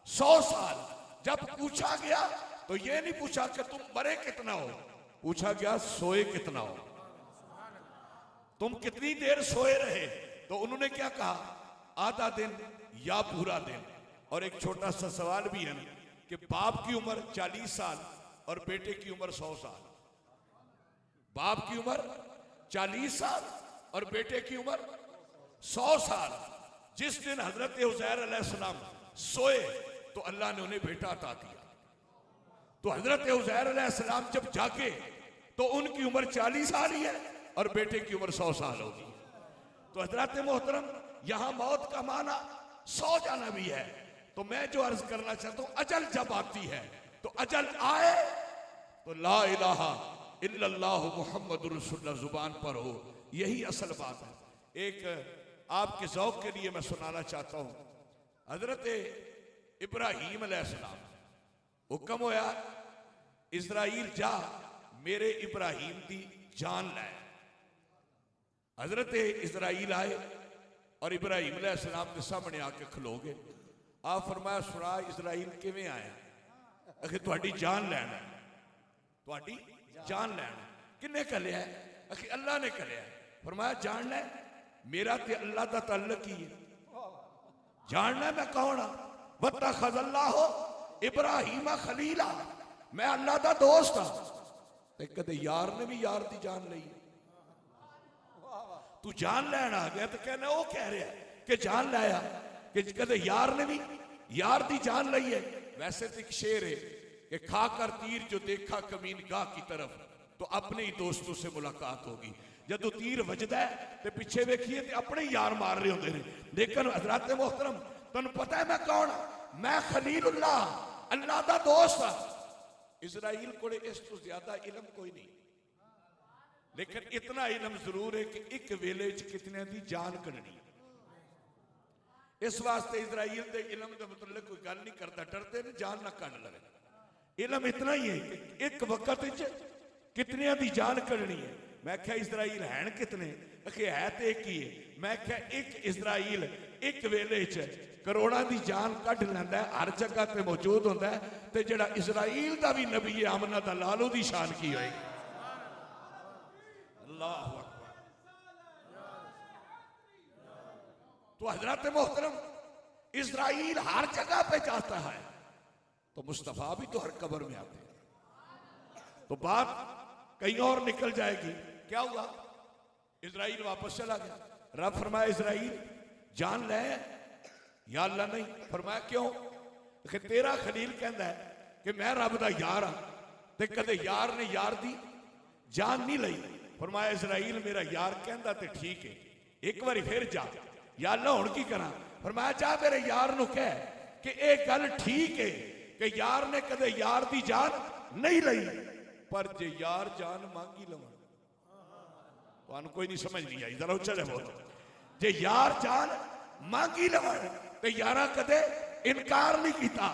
100 साल। जब पूछा गया तो ये नहीं पूछा कि तुम मरे कितना हो, पूछा गया सोए कितना हो, तुम कितनी देर सोए रहे। तो उन्होंने क्या कहा, आधा दिन या पूरा दिन। और एक छोटा सा सवाल भी है ना कि बाप की उम्र 40 साल और बेटे की उम्र 100 साल। बाप की उम्र 40 साल और बेटे की उम्र 100 साल। जिस दिन हजरत उज़ैर अलैहिस्सलाम सोए तो अल्लाह ने उन्हें बेटा अता किया। तो हजरत उज़ैर अलैहिस्सलाम जब जागे तो उनकी उम्र 40 साल ही है और बेटे की उम्र 100 साल होगी। तो हजरत मोहतरम, यहां मौत का माना सो जाना भी है। तो मैं जो अर्ज करना चाहता हूं, अजल जब आती है तो अजल आए तो ला इलाहा इल्लल्लाह मुहम्मदुर रसूलुल्लाह जुबान पर हो, यही असल बात है। एक आपके ज़ौक़ के लिए मैं सुनाना चाहता हूं। हजरत इब्राहीम अलैहिस्सलाम हुक्म होया इज़राइल जा मेरे इब्राहीम की जान लै। हजरत इज़राइल आए और इब्राहीम अलैहिस्सलाम के सामने आके खलो गए। आप फरमाया सुना इज़राइल किवें आया? आखिर तुहाडी जान लैना, तुहाडी जान लैना। किन्ने कलिया? आखिर अल्लाह ने कलिया। फरमाया जान लै, मेरा ते अल्लाह दा ताल्लुक ही है, जानना मैं कौन हाँ। वत्तखज़ल्लाहु इब्राहीम खलीला, मैं अल्लाह दा दोस्त हाँ। ते कदे यार ने भी यार दी जान ली। तू जान लैन आ गया तो कहना वो कह रहा है कि जान लाया कि कदे यार ने भी यार दी जान ली है। वैसे तो एक शेर है कि खाकर तीर जो देखा कमीन गाह की तरफ तो अपने ही दोस्तों से मुलाकात होगी। जदों तीर वजदा है तो पिछे वेखिए तो अपने ही यार मार रहे होंगे ने। लेकिन हजरत मोहतरम, तुहानू पता है मैं कौन? मैं खलीलुल्लाह, अल्लाह दा दोस्त हाँ। इज़राइल को इस तो ज्यादा इलम कोई नहीं, लेकिन इतना इलम जरूर है कि एक वेले च कितने दी जान कढ़नी। इस वास्ते इज़राइल के इलम का मतलब कोई गल नहीं करता, डरते ने जान ना कढ़ लगे। इलम इतना ही है कि एक वक्त कितने दी जान कढ़नी है। मैं क्या इज़राइल हैं कितने? है तो एक ही है। मैं क्या एक इज़राइल एक वेले च करोड़ों की जान कढ़ लैंदा है, हर जगह ते मौजूद होता है। तो जिहड़ा इज़राइल का भी नबी है आमना दा लालो दी शान की होएगी। अल्लाहु अकबर। तो हजरत मोहतरम इजराइल हर जगह पे जाता है, तो मुस्तफ़ा भी तो हर कब्र में आते हैं। तो बात कहीं और निकल जाएगी। क्या हुआ? इजराइल वापस चला गया। रब फरमाया इजराइल जान ले, या अल्लाह नहीं। फरमाया क्यों? कि तेरा खलील कहता है कि मैं रब दा यार हाँ, ते कदे यार ने यार दी जान नहीं लई। फरमाया इजराइल मेरा यार कहता ते ठीक है, एक बारी फिर जा। या अल्लाह हुण की करा? फरमाया जा मेरे यार नू कह कि एक गल ठीक है कि यार ने कदे यार दी जान नहीं लई, पर जे यार जान मांगी लवन। तुहानू कोई नहीं समझ नहीं आई, जरा उच्चा बोलो। जे यार जान मांगी लवन ते यारा कदे इनकार नहीं किया।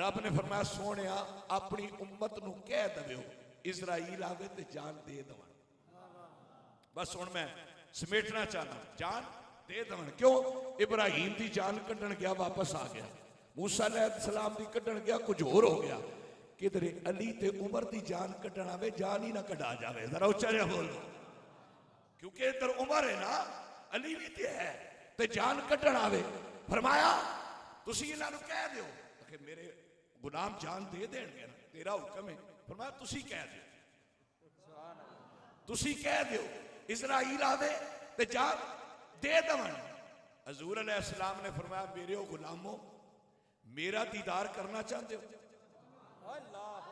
रब ने फरमाया सोने अपनी उम्मत नू कह दवियो इजराइल आवे ते जान दे दवन। बस हुण मैं समेटना चाहना, जान दे दवन। क्यों? इब्राहिम की जान कढ़न गया वापस आ गया, मूसा अलैहिस्सलाम की कढ़न गया कुछ होर हो गया, किधरे अली ते उमर की जान कढ़न आवे जान ही ना कढ़ा जावे। जरा उच्चा जिहा बोलो, क्योंकि इधर उमर है ना, अली भी ते है, ते जान कढ़न आवे। फरमाया तुसी इन्हां नू कह दिओ कि मेरे गुलाम जान दे देणगे ना, तेरा हुक्म है। फरमाया तुसी कह दिओ, तुसी कह दिओ इजराइल आवे ते जान दे दवन। हजूर अलैहिस्सलाम ने फरमाया मेरे गुलामों मेरा दीदार करना चाहते हो?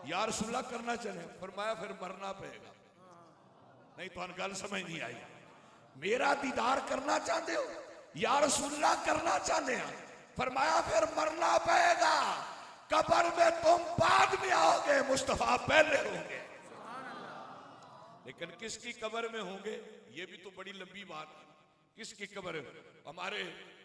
या रसूलल्लाह करना चाहते हो? फरमाया फिर मरना पड़ेगा। नहीं तो गल समझ नहीं आई। मेरा दीदार करना चाहते हो? या रसूलल्लाह करना चाहते हैं? फरमाया फिर मरना पड़ेगा। कब्र में तुम बाद में आओगे, मुस्तफा पहले होंगे। लेकिन किसकी कब्र में होंगे ये भी तो बड़ी लंबी बात है। किसकी कब्र? हमारे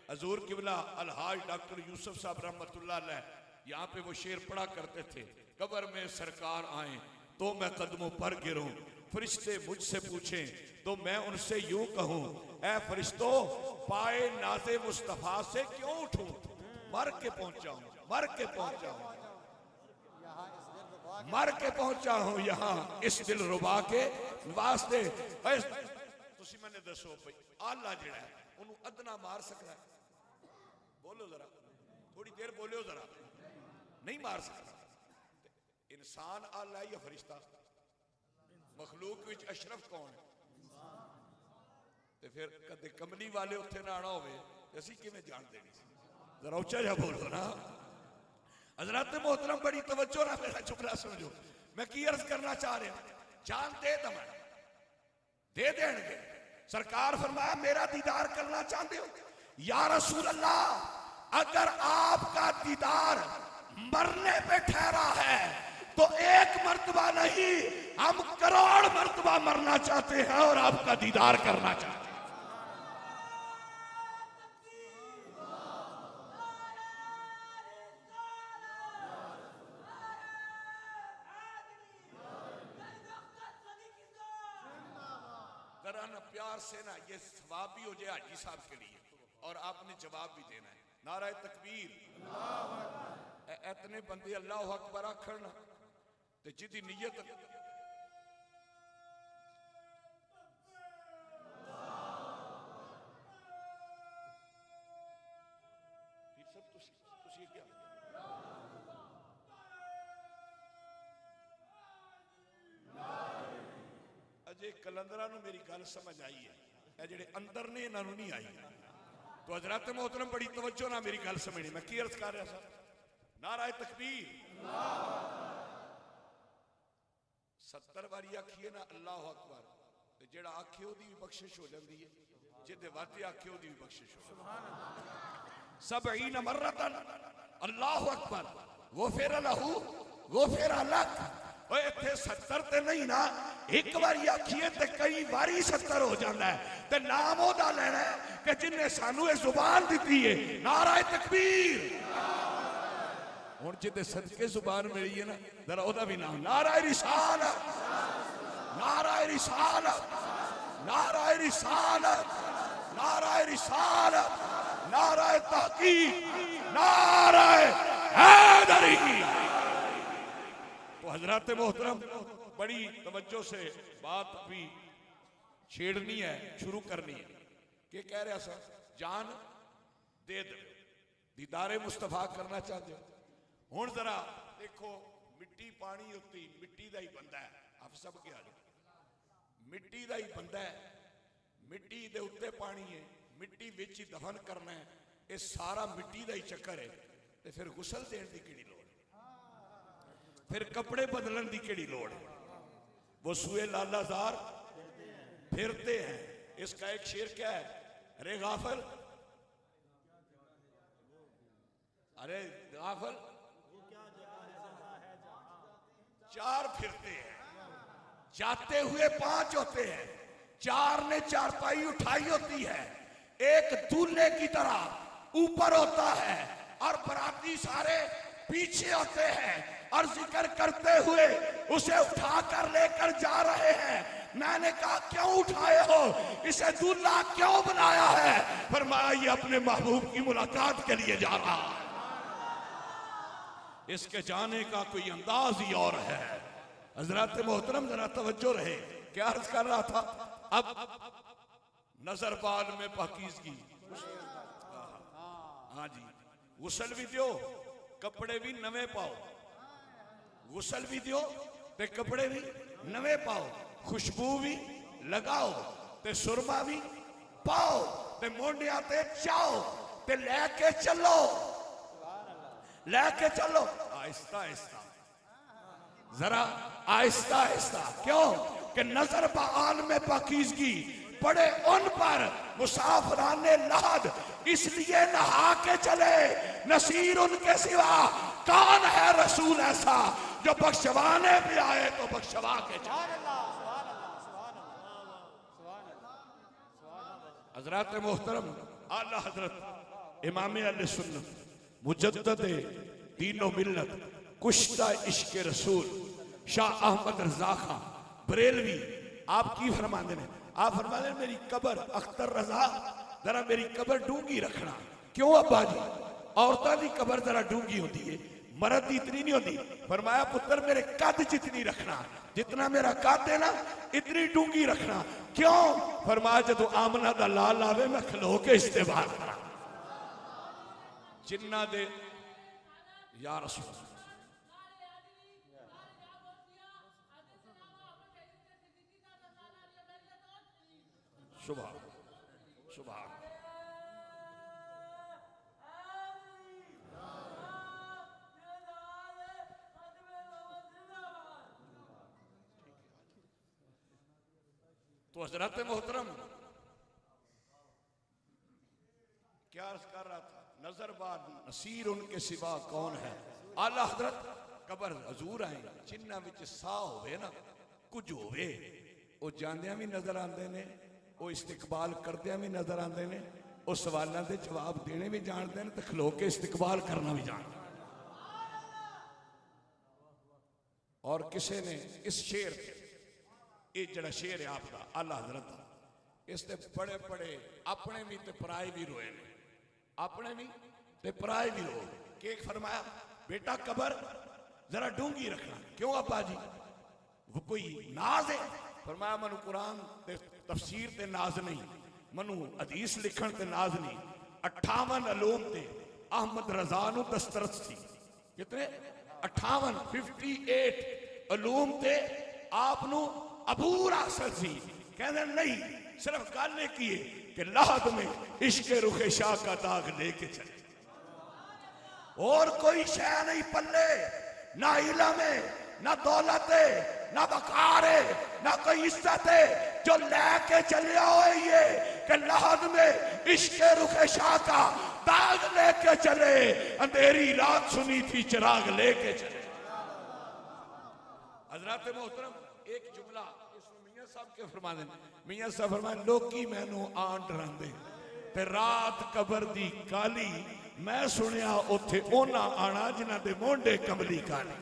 हजूर किबला अलहाज डॉक्टर यूसुफ साहब रहमतुल्लाह अलैह यहाँ पे वो शेर पढ़ा करते थे, कब्र में सरकार आए तो मैं कदमों पर गिरूं, फरिश्ते मुझसे पूछें तो मैं उनसे यूं कहूं, ऐ फरिश्तों पाए नाज़े मुस्तफा से क्यों उठूं, मर के पहुंचा हूं, मर के पहुंचा हूं, मर के पहुंचा हूं यहाँ इस दिल रुबा के वास्ते। तुसी मैंने दसो भाई आला जिहड़ा है उन्होंने अदना मार सकता है? बोलो जरा, थोड़ी देर बोलो जरा। नहीं मार सकता। इंसान आला है या फरिश्ता? मखलूक विच अशरफ कौन है? ते फिर कदे कमली वाले उत्थे ना आना होवे ते असीं किवें जान देनी सी? जरा उच्चा जिहा बोलो ना। हजरत मोहतरम बड़ी तवज्जो ना मेरा जुमला समझो। मैं की अर्ज करना चाह रहा, जान दे दमन दे देंगे। सरकार फरमाया मेरा दीदार करना चाहते हो? या रसूल अल्लाह अगर आपका दीदार मरने पे ठहरा है तो एक मर्तबा नहीं हम करोड़ मर्तबा मरना चाहते हैं और आपका दीदार करना चाहते हैं। प्यार से ना ये सवाब भी हो जाए हाजी साहब के लिए और आपने जवाब भी देना है। नारा तकबीर, इतने बंदे अल्लाह अकबर आखन ते जिदी नीयत अजे कलंदरा नू मेरी गल समझ आई है, जेडे अंदर ने इन्हां नू नहीं आई। तो हजरत मोहतरम बड़ी तवज्जो ना मेरी गल समझनी। मैं की अर्ज कर रहा था? नारा तकबीर 70 बारी आखिए ना अल्लाह अकबर, ते जेड़ा आखे ओदी भी बख्शिश हो जाती है, जिदे वाते आखे ओदी भी बख्शिश हो। सबईन मर्रतन अल्लाह अकबर गुफिर लहू गुफिर लक। ओए इत्थे 70 ते नहीं ना, एक बारी आखिए ते कई बारी 70 हो जाता है। ते नाम ओदा लेना है कि जिन्हें सानू ये जुबान दी है। नारा तकबीर। हुण जिदे सदके जुबान मिली है ना, जरा ओदा भी नाम। नारा रिसालत, नारा रिसालत, नारा रिसालत, नारा रिसालत, नारा तहकीक, नारा हैदरी। तो हजरत मोहतरम बड़ी तवज्जो से बात भी छेड़नी है, शुरू करनी है। क्या कह रहा सर? जान दे दो। दीदारे मुस्तफा करना चाहते हो? हुण जरा देखो, मिट्टी पानी उत्ती मिट्टी का ही बंदा है। आप सब क्या मिट्टी का ही बंदा है, मिट्टी दे उत्ते पानी है, मिट्टी विच ही दफन करना है, ये सारा मिट्टी का ही चक्कर है। तो फिर गुसल देने की केड़ी लोड़, फिर कपड़े बदलन की केड़ी लोड़ है? वो सुए लालाजार फिरते हैं। इसका एक शेर क्या है? अरे गाफल, अरे गाफल, चार फिरते हैं, जाते हुए पांच होते हैं, चार ने चारपाई उठाई होती है, एक दूल्हे की तरह ऊपर होता है और बराती सारे पीछे होते हैं और जिक्र करते हुए उसे उठाकर लेकर जा रहे हैं। मैंने कहा क्यों उठाए हो, इसे दूल्हा क्यों बनाया है? फरमाया ये अपने महबूब की मुलाकात के लिए जा रहा है, इसके जाने का कोई अंदाज ही और है। हजरत मोहतरम जरा तवज्जो रहे, क्या अर्ज कर रहा था? अब नजरबान में पाकीज़गी, हाँ जी, गुसल भी दो, कपड़े भी नवे पाओ, गुसल भी दो ते कपड़े भी नवे पाओ, खुशबू भी लगाओ ते सुरमा भी पाओ ते मोंडिया ते चाओ ते लेके चलो, लेके चलो आहिस्ता आहिस्ता, जरा आहिस्ता आहिस्ता। क्यों कि नजर बाल में पाकीज़गी पड़े उन पर मुसाफराने लाद इसलिए नहा के चले, नसीर उनके सिवा कौन है रसूल ऐसा जो बख्शवाने भी आए तो बख्शवा के चले। हजरत मोहतरम आला हजरत इमाम अहले सुन्नत मुजद्दद दीनो मिल्लत कुश्ता इश्क रसूल शाह अहमद रजा खां बरेलवी आप की फरमाते हैं? आप फरमाते हैं मेरी कबर अख्तर रजा जरा मेरी कबर डूंगी रखना। क्यों अब्बा जी? औरतों की कबर जरा डूंगी होती है, मर्द की इतनी नहीं होती। फरमाया पुत्र मेरे कद जितनी रखना, जितना मेरा कद है ना इतनी डूंगी रखना। क्यों? फरमाया जदों आमना दा लाल आवे मैं खलो के इस्तेमाल करा। जिन्ना दे या रसूल सुबह सुबह तो हजरत मोहतरम क्या अर्ज कर रहा था? नजरबाद नसीर उनके सिवा कौन है। आला हजरत कबर हजूर आए जिन्ना विच सा होवे ना कुछ होवे, वो जांदियां भी नजर आते ने, वो इस्तिकबाल करदियां भी नजर आते ने, वो सवालों के जवाब देने भी जानते हैं तो खलो के इस्तिकबाल करना भी जानते हैं। और किसी ने इस शेर ये जड़ा शेर है आपका आला हजरत इससे बड़े बड़े अपने भी ते पराए भी रोए ने, अपने भी ते पराए भी रो के फरमाया बेटा कबर जरा डूंगी रखना। क्यों अब्बा जी? वो कोई नाज है? फरमाया मनु कुरान ते तफसीर ते नाज नहीं, मनु हदीस लिखण ते नाज नहीं। 58 अलूम ते अहमद रजा नू दस्तरस थी। कितने? 58 58 अलूम ते आप नू अबूर हासिल सी। कहते नहीं सिर्फ गल की है कि लाहद में इश्क रुखे शाह का दाग लेके चले, और कोई शय नहीं पल्ले, ना इल्म है ना दौलत है ना वकार है ना कोई इज्जत है, जो लेके चले हुए ये कि लाहद में इश्क रुखे शाह का दाग लेके चले, अंधेरी रात सुनी थी चिराग लेके चले। हजरत मोहतरम एक जुमला इसमें मियां साहब के फरमा दें। मियां साहब फरमाए लोकी मैनू आन डरांदे ते रात कबर दी काली, मैं सुनिया उथे ओना आना जिन्हां दे मोंडे कमली काली।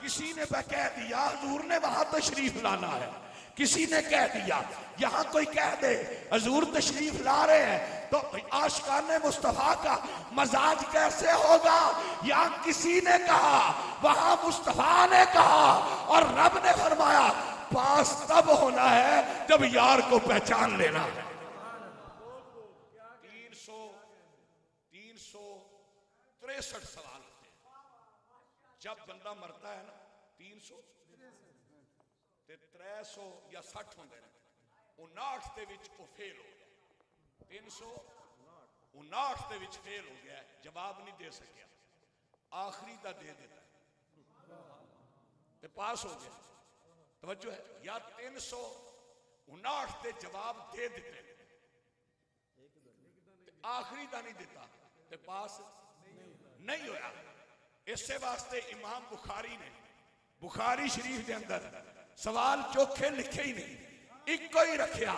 किसी ने कह दिया हजूर ने वहां तशरीफ लाना है, किसी ने कह दिया यहां कोई कह दे हजूर तशरीफ ला रहे हैं तो आशिकाने मुस्तफा का मजाज कैसे होगा। यहां किसी ने कहा वहां मुस्तफा ने कहा और रब ने फरमाया पास तब होना है जब यार को पहचान लेना है। 63 सवाल होते हैं। जब बंदा मरता है ना 300 ते 300 या 60 होंगे ने, 59 दे विच वो फेल हो गया, 359 दे विच फेल हो गया, जवाब नहीं दे सकिया, आखिरी दा दे देता ते पास हो गया। तवज्जो है, या 359 दे जवाब दे दिते आखिरी दा नहीं दिता ते पास नहीं होया। इसे वास्ते इमाम बुखारी ने बुखारी शरीफ के अंदर सवाल चोखे लिखे ही नहीं, इको ही रखिया।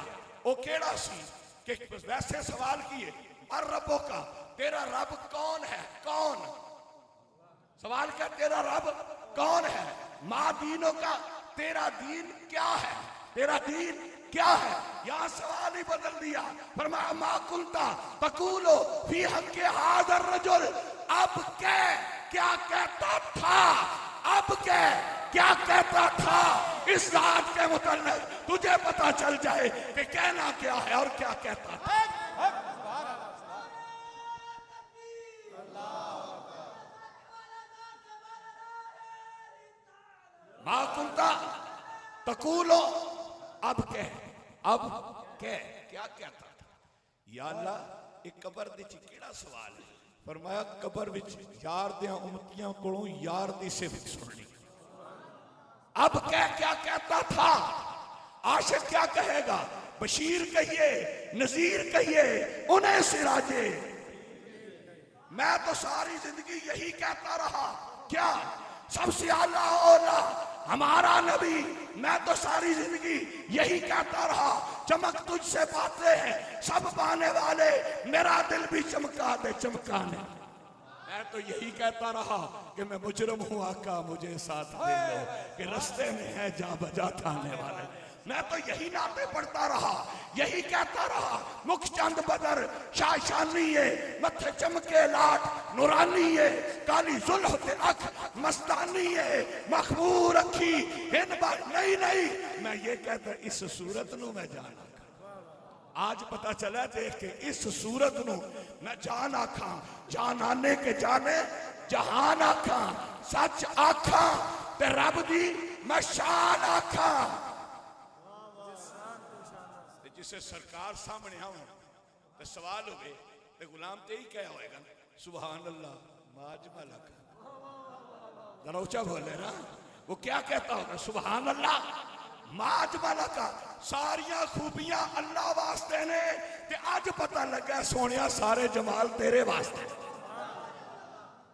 वो केड़ा सी कि वैसे सवाल किए मर रबो का, तेरा रब कौन है, कौन? सवाल क्या, तेरा रब कौन है? माँ दीनों का, तेरा दीन क्या है, तेरा दीन क्या है? यहां सवाल ही बदल दिया, फरमाया मा कुंता तकूलो फी हक़्क़ि हाज़र रजुल। अब क्या कहता था, अब क्या कहता था इस रात के मुतल्लिक़, तुझे पता चल जाए कि कहना क्या है और क्या कहता था। मा कुंता तकूलो, अब क्या कहता था? या अल्लाह, एक कबर दे च केड़ा सवाल है? फरमाया कबर विच यार दियां उम्मतियां कोलों यार दी सिफत सुननी। अब क्या कहता था? आशिक क्या कहेगा? बशीर कहिए, नजीर कहिए, उन्हें सिराजे। मैं तो सारी जिंदगी यही कहता रहा, क्या सबसे आला औला हमारा नबी, मैं तो सारी जिंदगी यही कहता रहा, चमक तुझसे पाते हैं सब पाने वाले, मेरा दिल भी चमका दे चमकाने। मैं तो यही कहता रहा कि मैं मुजरम हूं आका, मुझे साथ दे लो, कि रास्ते में है जा बजा थाने वाले। मैं तो यही नाते पढ़ता रहा, यही कहता रहा, मुख चंद बदर शाशानी है, मथे चमके लाट नूरानी है, काली जुल्फ ते अख मस्तानी है, मखबूर अखी हिन बार नहीं, मैं ये कहता इस सूरत नू मैं जाना। आज पता चला देख के इस सूरत नू मैं जान आखा, जान आने के जाने जहान आखा, सच आखा ते रब दी मैं शान आखा। जिसे सरकार सामने आओ तो सवाल हो गए तो गुलाम ते ही क्या होएगा, सुभान अल्लाह माजमल का जरा ऊंचा बोले ना, वो क्या कहता होगा? सुभान अल्लाह माजमल का, सारिया खूबियां अल्लाह वास्ते ने, ते आज पता लगा सोनिया सारे जमाल तेरे वास्ते।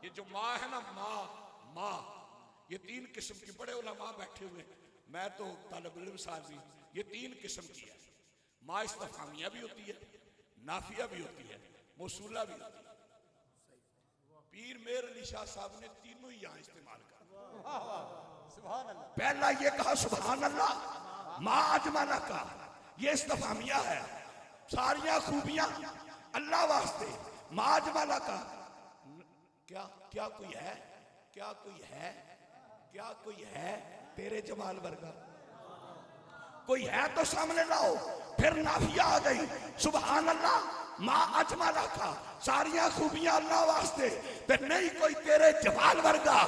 ये जो माँ है ना, माँ ये 3 किस्म की, बड़े उलमा बैठे हुए, मैं तो तालिब इल्म साहब भी, ये 3 किस्म की है। माँ इस्तिफामिया भी होती है, नाफिया भी होती है, मौसूला भी होती है। पीर मेर अली शाह साहब ने तीनों ही यहाँ इस्तेमाल करा। पहला ये कहा सुभान अल्लाह माँ अजमाना का, ये इस्तिफामिया है, सारियां खूबियां अल्लाह वास्ते। माँ अजमाना का, क्या कोई है, क्या कोई है तेरे जमाल वर्गा? कोई है तो सामने लाओ। फिर नाफिया आ गई, सुभान अल्लाह माँ अजमाला का, सारियां खूबियां अल्लाह वास्ते, फिर नहीं कोई तेरे जमाल वर्गा।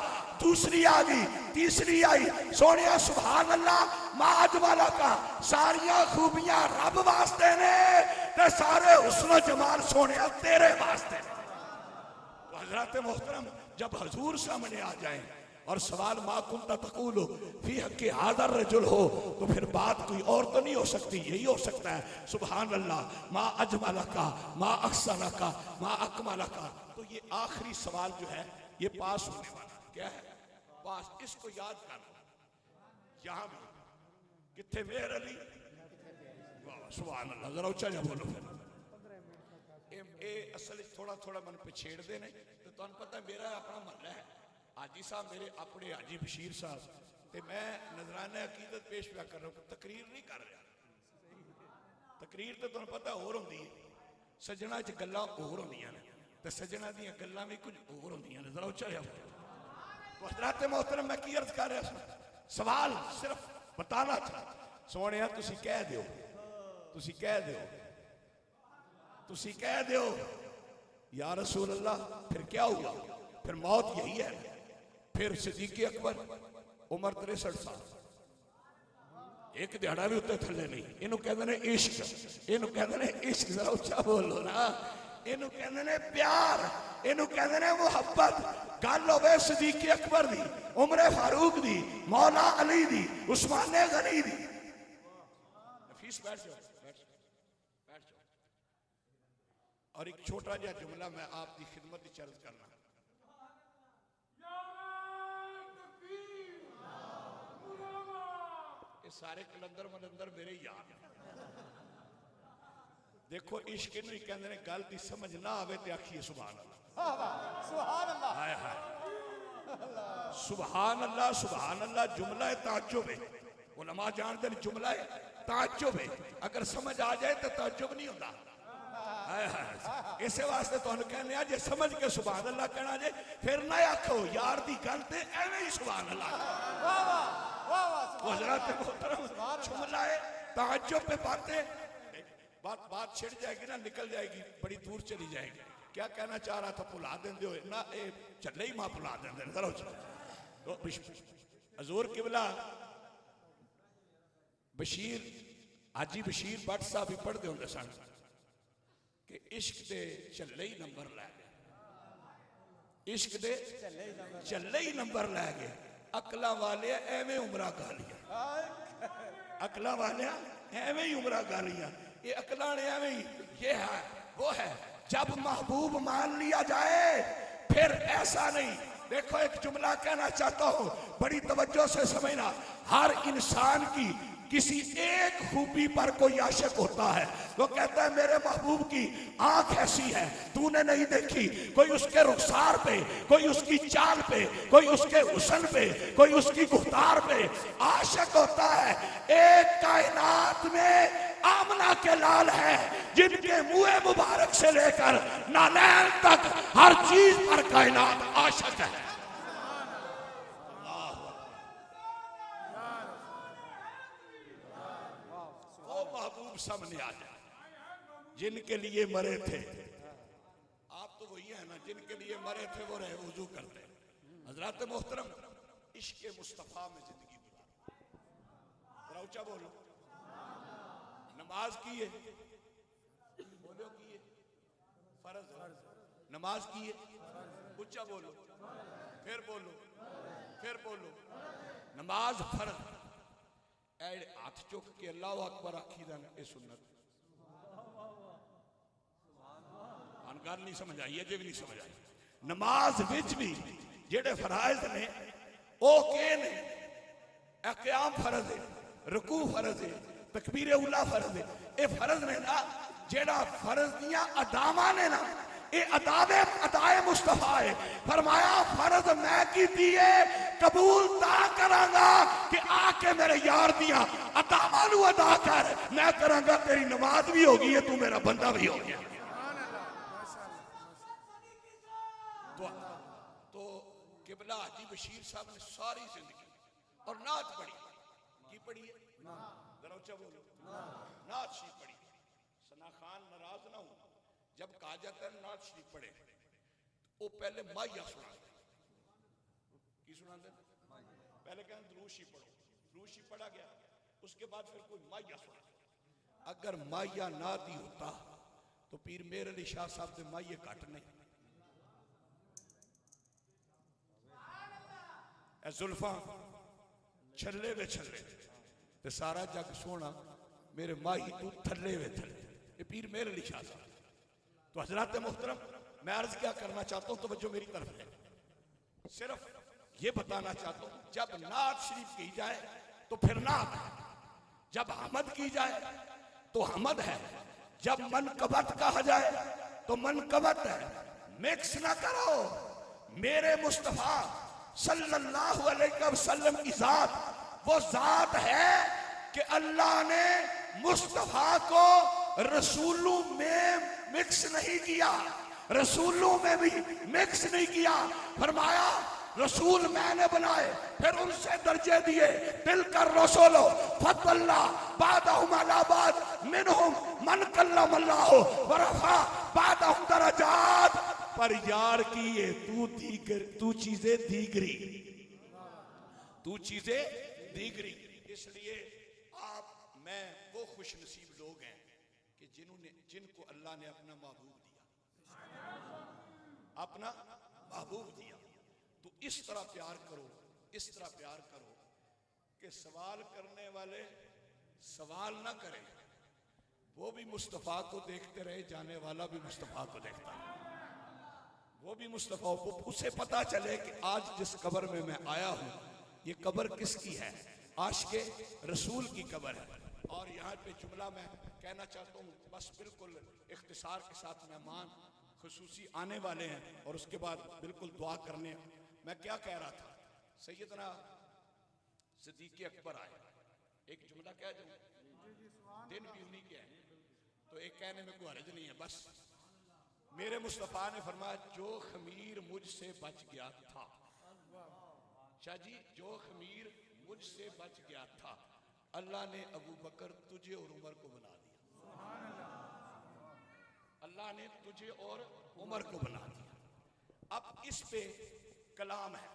दूसरी आ गई, तीसरी आई, सोनिया सुभान अल्लाह माँ अजमाला का, सारियां खूबियां रब वास्ते ने, ते सारे हुस्न जमाल सोनिया तेरे वास्ते। तो हजरत मोहतरम जब हजूर सामने आ जाए और सवाल मा कुंता तकूलो फी हक़्क़ि हाज़र रजुल हो, तो फिर बात कोई और तो नहीं हो सकती, यही हो सकता है सुभान अल्लाह मा अजमला का, मा अहसना का, मा अकमला का। तो ये आखिरी सवाल जो है ये पास होने वाला, क्या है पास, इसको याद करना। यहाँ भी कितने मेर अली, सुभान अल्लाह, जरा ऊंचा जा बोलो। फिर ए असल थोड़ा मन पिछेड़ दे ने, तो तुहानू पता मेरा अपना महल्ला है, हाजी साहब मेरे अपने हाजी बशीर साहब, ते मैं नजराना अकीदत पेश पिया कर रहा हूं, तकरीर नहीं कर रहा। तकरीर तो तुहानू पता होर होंदी है, सजना च गल्लां होर होंदियां ने, ते सजना दीयां गल्लां भी कुछ होर होंदियां ने। जरा उच्चा जा। तो हज़रात मोहतरम मैं की अर्ज कर रहा, सवाल सिर्फ बताना था सोने, तुसी कह दियो या रसूल अल्लाह फिर क्या हुआ? फिर मौत यही है। फिर सिद्दीक़ अकबर उम्र 63 साल, एक दिहाड़ा भी उत्ते थले नहीं। इनू कहते ने इश्क, इनू कहते ने इश्क, जरा उच्चा बोलो ना। इनू कहते ने प्यार, इनू कहते ने मुहब्बत। गल होवे सिद्दीक़ अकबर दी, उमर फारूक दी, मौला अली दी, उस्मान गनी दी। नफीस बैठ जाओ, बैठ जाओ। और एक छोटा जिहा जुमला मैं आपकी खिदमत की अर्ज करना। ये सारे कलंदर मलंदर मेरे यार। देखो इश्क नूं ही कहंदे ने, गल दी समझ ना आवे ते आखिए सुभान अल्लाह, सुभान अल्लाह, हाय हाय, सुभान अल्लाह, सुभान अल्लाह। जुमला है ताज्जुब है, उलमा जानते हैं जुमला है ताज्जुब है। अगर समझ आ जाए तो ताज्जुब नहीं होता। इस वास्ते तुहानू कहने आ, जे समझ के सुभान अल्लाह कहना जे, फिर ना आखो यार दी गल ते एवें ही सुभान अल्लाह। जुमला है ताज्जुब पे बातें, बात छिड़ जाएगी ना, निकल जाएगी, बड़ी दूर चली जाएगी। क्या कहना चाह रहा था भुला देंदे हो ना, ये चले ही मां भुला देंदे करो। तो हजूर किबला बशीर, हाजी बशीर भट्ट साहब भी पढ़ते होंगे सन कि इश्क दे चले ही नंबर लै गए, इश्क दे चले ही नंबर लै गए। अकला वाले एवें उमरा गालियां, अकला वाले एवें ही उमरा गालियां। ये अकला ने एवें ही, ये है वो है। जब महबूब मान लिया जाए फिर ऐसा नहीं। देखो एक जुमला कहना चाहता हूं, बड़ी तवज्जो से समझना। हर इंसान की किसी एक खूबी पर कोई आशिक होता है। वो कहता है मेरे महबूब की आंख ऐसी है तूने नहीं देखी, कोई उसके रुखसार पे, कोई उसकी चाल पे, कोई उसके हुस्न पे, कोई उसकी गुफ्तार पे आशिक होता है। एक कायनात में आमना के लाल है जिनके मुंह मुबारक से लेकर नालैन तक हर चीज पर कायनात आशिक है। सामने आ जाए जिनके लिए मरे थे। आप तो वही है ना, जिनके लिए मरे थे वो रहे वुजू करते। हजरत मोहतरम, इश्क मुस्तफा में जिंदगी गुजारो। ऊंचा बोलो, नमाज की है, बोलो की है फर्ज, नमाज की है, ऊंचा बोलो, फिर बोलो, फिर बोलो, नमाज फर्ज। हाथ चुक के अल्लाह अकबर आखी दा ए सुन्नत। गल नहीं समझ आई, अजे भी नहीं समझ आई। नमाज विच भी जेड़े फराइज ने ओ के ने, क़याम फर्ज है, रुकू फर्ज है, तकबीर उला फर्ज है। ये फर्ज ने ना, जेड़ा फर्ज दियां अदावां ने ना, ये अदाए मुस्तफा है। फरमाया फर्ज मैं कीती है, कबूल ता करांगा कि आके मेरे यार दियां अदावां नू अदा कर। मैं करांगा तेरी नमाज भी होगी है, तू मेरा बंदा भी हो गया। तो किबला हाजी बशीर साहब ने सारी जिंदगी और नात पढ़ी। की पढ़ी है? जरा ऊंचा बोलो, नात शरीफ पढ़ी। सना खान नाराज ना हो, जब कहा जाता है नात शरीफ पढ़े, वो पहले माहिया सुनाते। की सुनाते? पहले कहते दुरूशी पढ़ो, दुरूशी पढ़ा गया, उसके बाद फिर कोई माहिया सुना। अगर माहिया ना दी होता तो पीर मेर अली शाह साहब के माहिए घट नहीं। जुल्फा छले वे छले ते सारा जग सोना, मेरे माही तू थले वे थले। ये पीर मेर अली शाह साहब। तो हजरत मोहतरम, मैं अर्ज क्या करना चाहता हूं, तवज्जो मेरी तरफ है। सिर्फ ये बताना चाहता हूं, जब नात शरीफ की जाए तो फिर नात है, जब हमद की जाए तो हमद है, जब मनकबत कहा जाए तो मनकबत है। मिक्स ना करो। मेरे मुस्तफा सल्लल्लाहु अलैहि वसल्लम की जात वो जात है कि अल्लाह ने मुस्तफा को रसूलों में मिक्स नहीं किया, रसूलों में भी मिक्स नहीं किया। फरमाया रसूल मैंने बनाए, फिर उनसे दर्जे दिए। दिल कर रसूलो फतल्ला बादहुम अला बाद मिनहुम मन कल्लमल्लाह व रफा बादहुम दरजात। पर यार की ये तू चीजें दीगरी, तू चीजें दीगरी। इसलिए आप मैं वो खुश नसीब लोग हैं कि जिनको अल्लाह ने अपना महबूब दिया, अपना महबूब दिया। तो इस तरह प्यार करो, इस तरह प्यार करो कि सवाल करने वाले सवाल ना करें, वो भी मुस्तफ़ा को देखते रहे, जाने वाला भी मुस्तफ़ा को देखता है, वो भी मुस्तफ़ा को, उसे पता चले कि आज जिस कब्र में मैं आया हूं ये कब्र किसकी है, आशिक़े रसूल की कब्र है। और यहाँ पे जुमला मैं कहना चाहता हूँ, बस बिल्कुल इख्तिसार के साथ मेहमान खुसूसी आने वाले हैं और उसके बाद बिल्कुल दुआ करने। मैं क्या कह रहा था, सैयदना सिद्दीक़ अकबर आए, एक जुमला कह दूं, दिन भी उन्हीं के हैं तो एक कहने में कोई हर्ज नहीं है। बस मेरे मुस्तफ़ा ने फरमाया जो खमीर मुझसे बच गया था, शाह जी जो खमीर मुझसे बच गया था, अल्लाह ने अबू बकर तुझे और उमर को बना दिया, अल्लाह ने तुझे और उमर को बना दिया। अब इस पे कलाम है,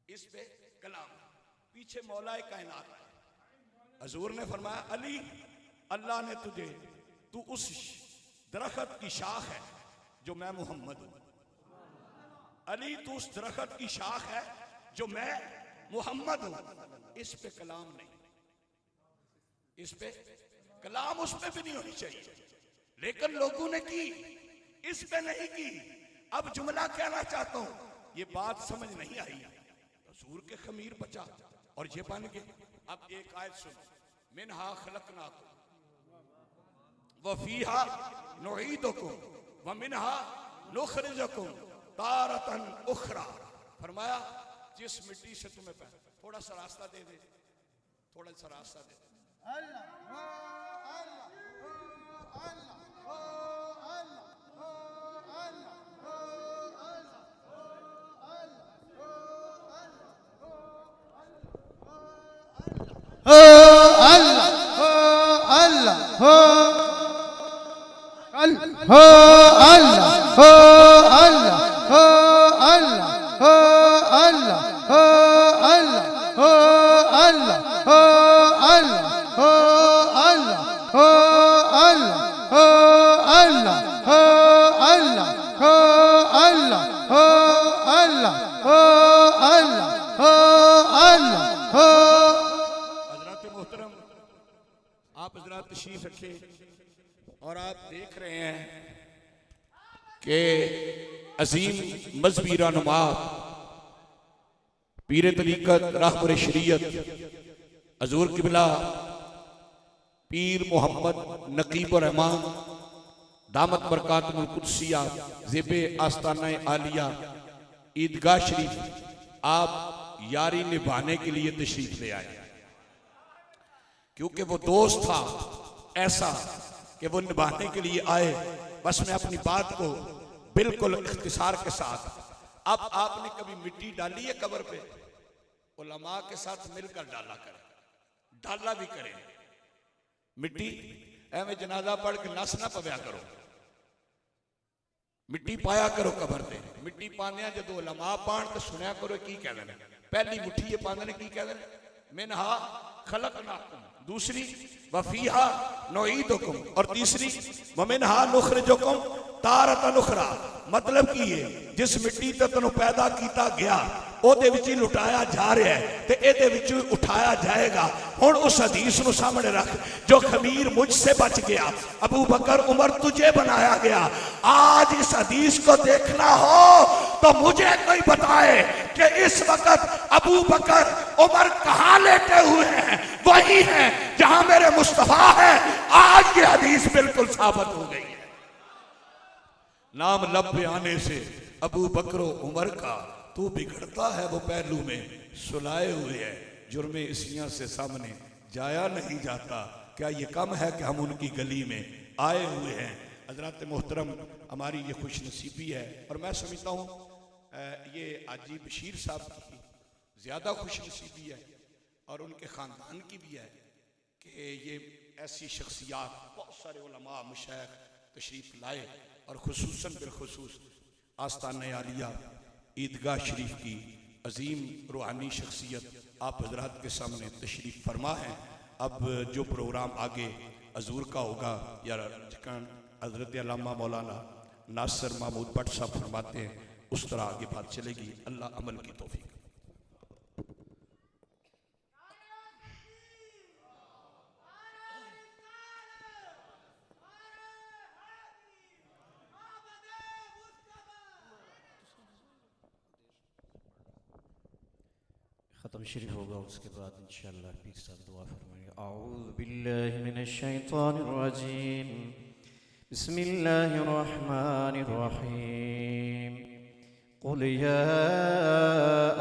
इस पे कलाम है। पीछे मौलाए कायनात है, हजूर ने फरमाया अली अल्लाह ने तुझे, तू उस दरख्त की शाख है जो मैं मोहम्मद हूं, अली तू उस दरख्त की शाख है जो मैं मोहम्मद हूं। इस पे कलाम नहीं, इस पे कलाम उस पे भी नहीं होनी चाहिए, लेकिन लोगों ने की, इस पे नहीं की। अब जुमला कहना चाहता हूं, ये बात समझ नहीं आई, हजूर के खमीर बचा और ये बन गए। अब एक आयत सुनो, मिनहा खलकनाकुम व फीहा नुईदुकुम व मिनहा नुखरिजुकुम तारतन उखरा। फरमाया जिस मिट्टी से तुम्हें पैदा, थोड़ा सा रास्ता दे दे, थोड़ा सा रास्ता दे दे। आप हजरात तशरीफ रखे और आप देख रहे हैं कि अजीम मजहबी रहनुमा पीर तरीक़त रहबर शरीयत हजूर किबला पीर मोहम्मद नकीबुर रहमान दामत बरकातुल कुद्सिया ज़ेबे आस्ताना आलिया ईदगाह शरीफ आप यारी निभाने के लिए तशरीफ ले आए, क्योंकि वो दोस्त था ऐसा कि वो निभाने के लिए आए। बस मैं अपनी बात को बिल्कुल इख्तिसार के साथ, अब आपने कभी मिट्टी डाली है कब्र पे, उलमा के साथ मिलकर डाला करें, डाला भी करें मिट्टी, एवं जनाजा पढ़ के नस ना पव्या करो, मिट्टी पाया करो कब्र पे। मिट्टी पाने जो उलमा पान तो सुनया करो की कह देने, पहली मुट्ठी ये पाने की कह देने मिनहा खलकनाकुम, दूसरी वफीहा नुईदुकुम और तीसरी वमिनहा नुखरिजुकुम तारतन उखरा। मतलब की है जिस मिट्टी ते तैनू पैदा किया गया ओदे विच ही लुटाया जा रहा है ते एदे विच उठाया जाएगा। हुण उस हदीस नू सामने रख, जो खमीर मुझसे बच गया, अबू बकर उमर तुझे बनाया गया। आज इस हदीस को देखना हो तो मुझे कोई बताए कि इस वक्त अबू बकर उमर कहां लेटे हुए हैं, वही है जहां मेरे मुस्तफा है। आज ये हदीस बिल्कुल साबित हो गई है। नाम लब पे आने से अबू बकर उमर का तू बिगड़ता है वो पहलू में सुलाए हुए है, जुर्मे इसियां से सामने जाया नहीं जाता। क्या ये कम है कि हम उनकी गली में आए हुए हैं। हजरत मोहतरम हमारी ये खुश नसीबी है और मैं समझता हूँ ये हाजी बशीर साहब की ज़्यादा खुशनसीबी है और उनके ख़ानदान की भी है कि ये ऐसी शख्सियात बहुत सारे उलमा मशाइख तशरीफ़ लाए और खुसूसन बिलखुसूस आस्ताना आलिया ईदगाह शरीफ की अजीम रूहानी शख्सियत आप हजरात के सामने तशरीफ़ फरमा है। अब जो प्रोग्राम आगे हजूर का होगा या हज़रत अल्लामा मौलाना नासिर महमूद भट्ट साहब फरमाते हैं उस तरह आगे बात चलेगी। अल्लाह अमल की तौफीक। ख़त्म शरीफ होगा उसके बाद इंशाअल्लाह पीर साहब दुआ फरमाएंगे। औज़ु बिल्लाहि मिनश शैतानिर रजीम, बिस्मिल्लाहिर रहमानिर रहीम। क़ुल या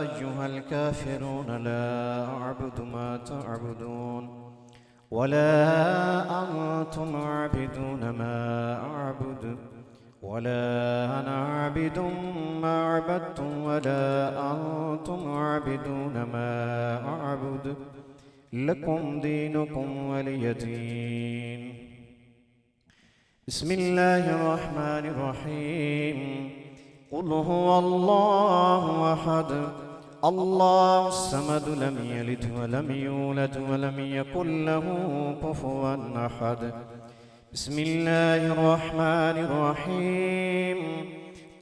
अय्युहल काफ़िरून ला अअबुदु मा तअबुदून वला अंतुम आबिदून मा अअबुदु वला अना आबिदुम मा अबदतुम वला अंतुम आबिदून मा अअबुदु लकुम दीनुकुम वलिय दीन। बिस्मिल्लाहिर रहमानिर रहीम। क़ुल हुवल्लाहु अहद अल्लाहुस समद लम यलिद वलम यूलद वलम यकुल लहू कुफुवन अहद। बिस्मिल्लाहिर रहमानिर रहीम।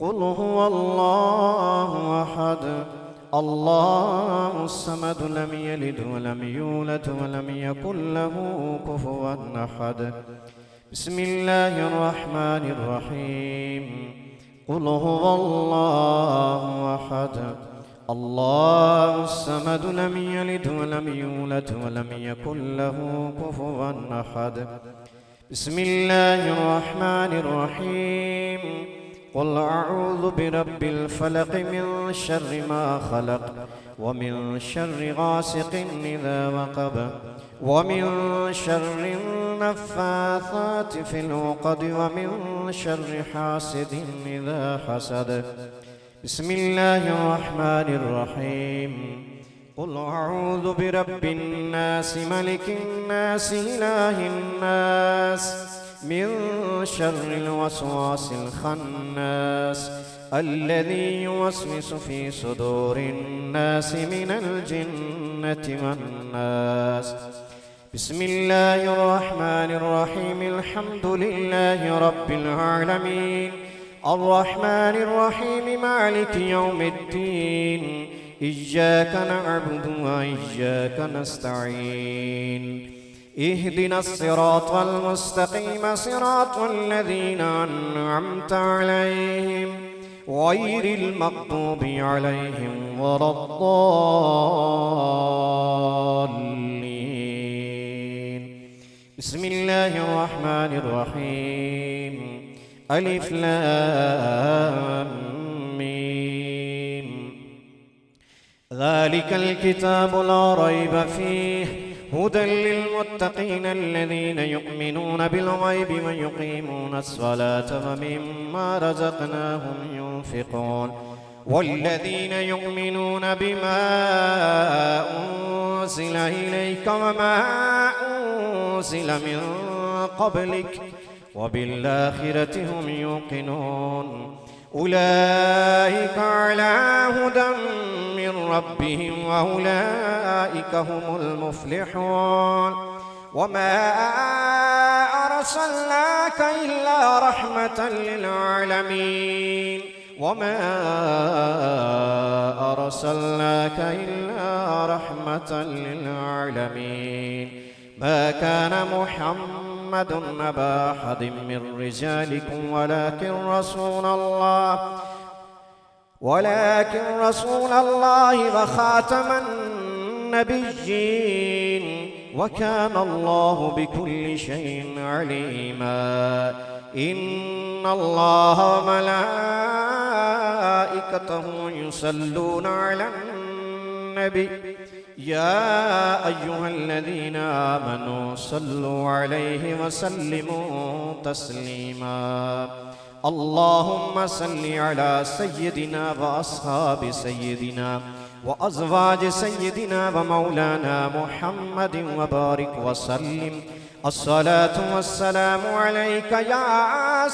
क़ुल हुवल्लाहु अहद अल्लाहुस समद लम यलिद वलम यूलद वलम यकुल लहू कुफुवन अहद। बिस्मिल्लाहिर रहमानिर रहीम। क़ुल हुवल्लाहु अहद अल्लाहुस समद लम यलिद वलम यूलद वलम यकुल लहू कुफुवन अहद। बिस्मिल्लाहिर रहमानिर रहीम। क़ुल अऊज़ु बिरब्बिल फ़लक़ मिन शर्रि मा ख़लक़ व मिन शर्रि गासिक़िन इज़ा वक़ब व मिन शर्रि नफ़्फ़ाथाति फ़िल उक़द व मिन शर्रि हासिदिन इज़ा हसद। बिस्मिल्लाहिर रहमानिर रहीम। क़ुल अऊज़ु बिरब्बिन नास मलिकिन नास इलाहिन नास मिन शर्रिल वस्वासिल खन्नास अल्लज़ी युवस्विसु फ़ी सुदूरिन नास मिनल जिन्नति वन्नास। बिस्मिल्लाहिर रहमानिर रहीम। अल्हम्दुलिल्लाहि रब्बिल आलमीन अर्रहमानिर रहीम मालिकि यौमिद्दीन इय्याका नअबुदु व इय्याका नस्तईन इहदिनस सिरातल मुस्तक़ीम सिरातल लज़ीना अन्अमता अलैहिम गैरिल मग़्दूबि अलैहिम वलद्दाल्लीन। बिस्मिल्लाहिर रहमानिर रहीम। अलिफ लाम मीम। ज़ालिकल किताबु ला रैब फ़ीह हुदल लिलमुत्तक़ीन अल्लज़ीना युमिनून बिल-ग़ैबि व युक़ीमूनस सलाता व मिम्मा रज़क़नाहुम युनफ़िक़ून वल्लज़ीना युमिनून बिमा उन्ज़िला इलैका व मा उन्ज़िला मिन क़ब्लिक व बिल-आख़िरति हुम युक़िनून उलाइका अला हुदन मिन रब्बिहिम व उलाइका हुमुल मुफ़्लिहून। वमा अरसलनाका इल्ला रहमतन लिल आलमीन वमा अरसलनाका इल्ला रहमतन लिल आलमीन। मा कान मुहम्मद अबा अहदिम मिन रिजालिकुम वलाकिन रसूलल्लाहि व खातमन नबिय्यीन व काना अल्लाहु बिकुल्लि शैइन अलीमा। इन्नल्लाहा व मलाइकतहु युसल्लूना अलन नबी या अय्युहल्लज़ीना आमनू सल्लु अलैहि व सल्लिमू तस्लीमा। अल्लाहुम्मा सल्लि अला सय्यदिना व अस्हाबि सय्यदिना व अज़वाज सय्यदिना व मौलाना मुहम्मदिन व बारिक व सल्लिम। अस्सलातु वस्सलामु अलैका या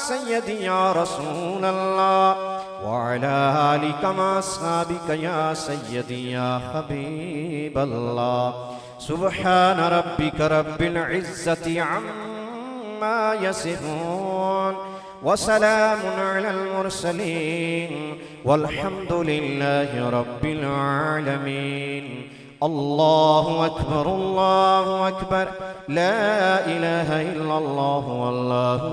सय्यदी या रसूलल्लाह व अला आलिका व अस्हाबिका या सय्यदी या हबीबल्लाह। सुब्हान रब्बिका रब्बिल इज़्ज़ति अम्मा यसिफून व सलामुन अलल मुरसलीन वल्हम्दुलिल्लाहि रब्बिल आलमीन। अल्लाहु अकबर ला इलाहा इल्लल्लाह वल्लाहु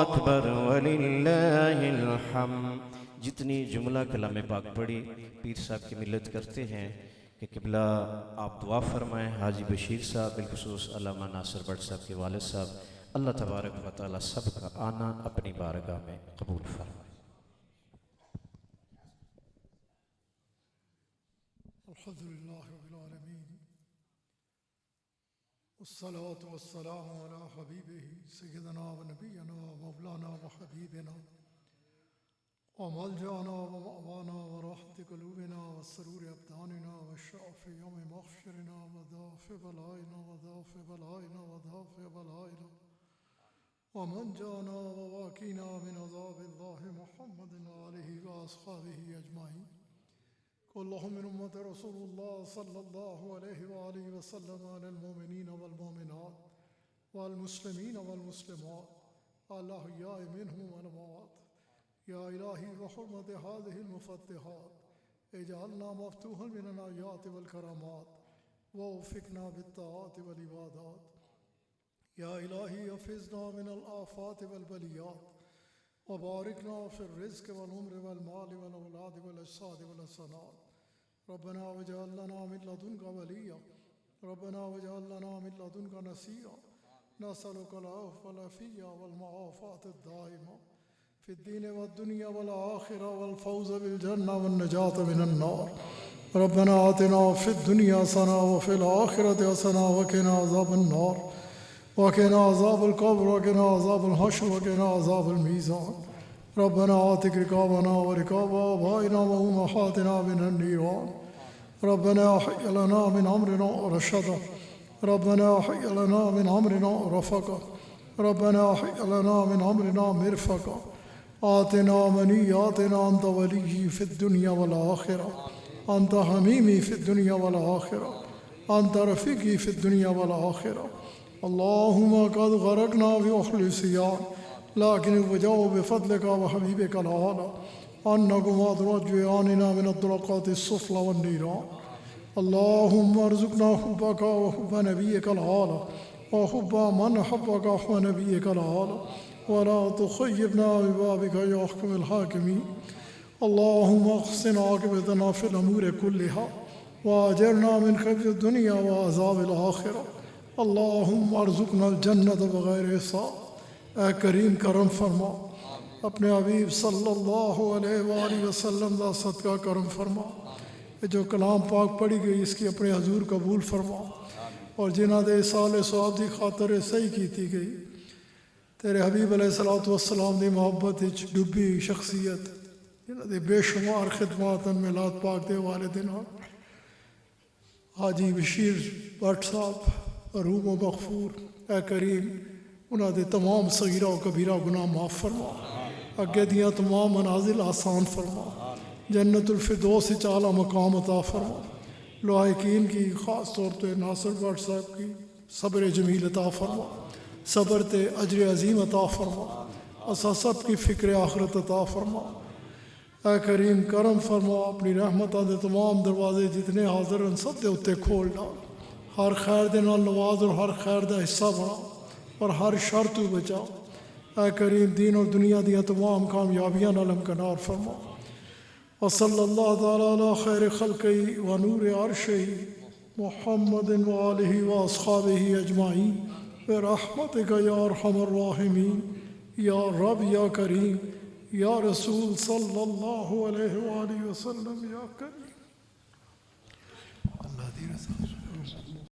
अकबर वलिल्लाहिल हम्द। जितनी जुमला कलाम पाक पढ़ी पीर साहब की मिल्लत करते हैं कि किबला आप दुआ फरमाएँ। हाजी बशीर साहब बिलखुसूस अल्लामा नासिर भट्ट साहब के वालिद साहब, अल्लाह तबारक व तआला सबका आना अपनी बारगाह में कबूल फरमाए। अल्हम्दुलिल्लाह रब्बिल आलमीन वस्सलातु वस्सलामु अला हबीबिही सय्यिदना व नबियना व मौलाना व हबीबिना व मलजाना व मअवाना व राहत क़ुलूबिना व सरूर अब्दानिना व शाफ़ी यौम महशरिना व दाफ़ि बलाइना व दाफ़ि बलाइना व दाफ़ि बलाइना व मनजाना व वाक़ीना मिन अज़ाबिल्लाहि मुहम्मदिन व आलिहि व अस्हाबिहि अजमाइन। कुल्लुहुम मिन उम्मति रसूलुल्लाह सल्लल्लाहु अलैहि व आलिहि वसल्लम अलल मुमिनीन वल मुमिनात वल मुस्लिमीन वल मुस्लिमात अल अहयाइ मिनहुम वल अमवात। या इलाही व हुर्मति हाज़िहिल मुफ़त्तिहात इजअलना मफ्तूहन मिनल आयाति वल करामात व वफ़िक़ना बित्ताअति वल इबादात। या इलाही हफ़िज़ना मिनल आफ़ाति वल बलियात व बारिकना फ़िर रिज़्क़ वल उम्रि वल माल वल औलाद वल अजसाद वल हसनात। रब्बना वजअल लना मिन लदुनका वलिय्या रब्बना वजअल लना मिन लदुनका नसीरा नसअलुकल अफ़्व वल अफ़िय्या वल मुआफ़ात अद-दाइमा फ़िद्दीन वद्दुनिया वल आख़िरा वल फ़ौज़ बिल जन्नह वन नजात मिनन नार। रब्बना आतिना फ़िद दुनिया हसना व फ़िल आख़िरति हसना व क़िना अज़ाबन नार व क़िना अज़ाबल क़ब्र व क़िना अज़ाबल हश्र व क़िना अज़ाबल मीज़ान। रब्बना आतिक रिक़ाबना व रिक़ाब आबाइना व उम्महातिना मिनन नीरान। रब्बना हय्य लना मिन अम्रिना रशदा रब्बना हय्य लना मिन अम्रिना रफ़क़ा रब्बना हय्य लना मिन अम्रिना मिरफ़क़ा। आतिना मनियातिना अंत वलिय्यी फ़िद दुनिया वल आख़िरा अंत हमीमी फ़िद दुनिया वल आख़िरा अंत रफ़ीक़ी फ़िद दुनिया वल आख़िरा। अल्लाहुम्मा क़द ग़रक़ना फ़ी उख़्लिल सियान लाकिन वजअहु बिफ़ज़लिका व हबीबिकल आला अन्नकुमा तुनज्जियानिना मिनद्दुरक़ाति सुफ़ला वन नीरान। अल्लाहुम्मा अर्ज़ुक़ना हुब्बका व हुब्ब नबिय्यिकल आला व हुब्ब मन हब्बका व नबिय्यिकल आला वला तुख़य्यिबना बिबाबिका या अहकमल हाकिमीन। अल्लाहुम्मा अहसिन आक़िबतना फ़िल अमूरि कुल्लिहा व अजिरना मिन ख़िज़्यि दुनिया व अज़ाबिल आख़िरा। अल्लाहुम्मा अर्ज़ुक़नल जन्नत बग़ैर हिसाब। ऐ करीम करम फरमा अपने हबीब सल्लल्लाहु अलैहि वसल्लम दा सदका करम फरमा। ये जो कलाम पाक पढ़ी गई इसकी अपने हजूर कबूल फरमा और जिन्हां दे साले सवाब की खातर सही की गई। तेरे हबीब अलैहिस्सलातु वस्सलाम दी मोहब्बत विच डुबी शख्सियत जिन्हां दे बेशुमार खिदमात मिलाद पाक दे हवाले दे नाल हाजी बशीर भट्ट साहब रूम व मग़फ़ूर। ऐ करीम उन्हां दे तमाम सगीरा व कबीरा गुनाह माफ़ फरमा। अगे दियां तमाम मनाजिल आसान फरमा। जन्नतुल फ़िरदौस विच आला मकाम अता फरमा। लाहिकीन की ख़ास तौर पर नासिर भट्ट साहब की सब्र जमील अता फरमा। सब्र ते अजर अज़ीम अता फरमा। असा सब की फ़िक्र आखरत अता फरमा। ऐ करीम करम फरमा अपनी रहमतां दे तमाम दरवाजे जितने हाज़िर हैं सब दे उत्ते खोल डाल। हर खैर दे नाल नवाज और हर खैर दा हिस्सा बना और हर शर तू बचा। ऐ करीम दीन और दुनिया दियां तमाम कामयाबियां नाल हमकनार फरमा। व सल्लल्लाहु तआला अला खैर खल्क़िही व नूर अर्शिही मुहम्मदिन व आलिहि व अस्हाबिही अजमाइन बिरहमतिका या अरहमर राहिमीन या रब या करीम या रसूल सल्लल्लाहु अलैहि वसल्लम या करीम।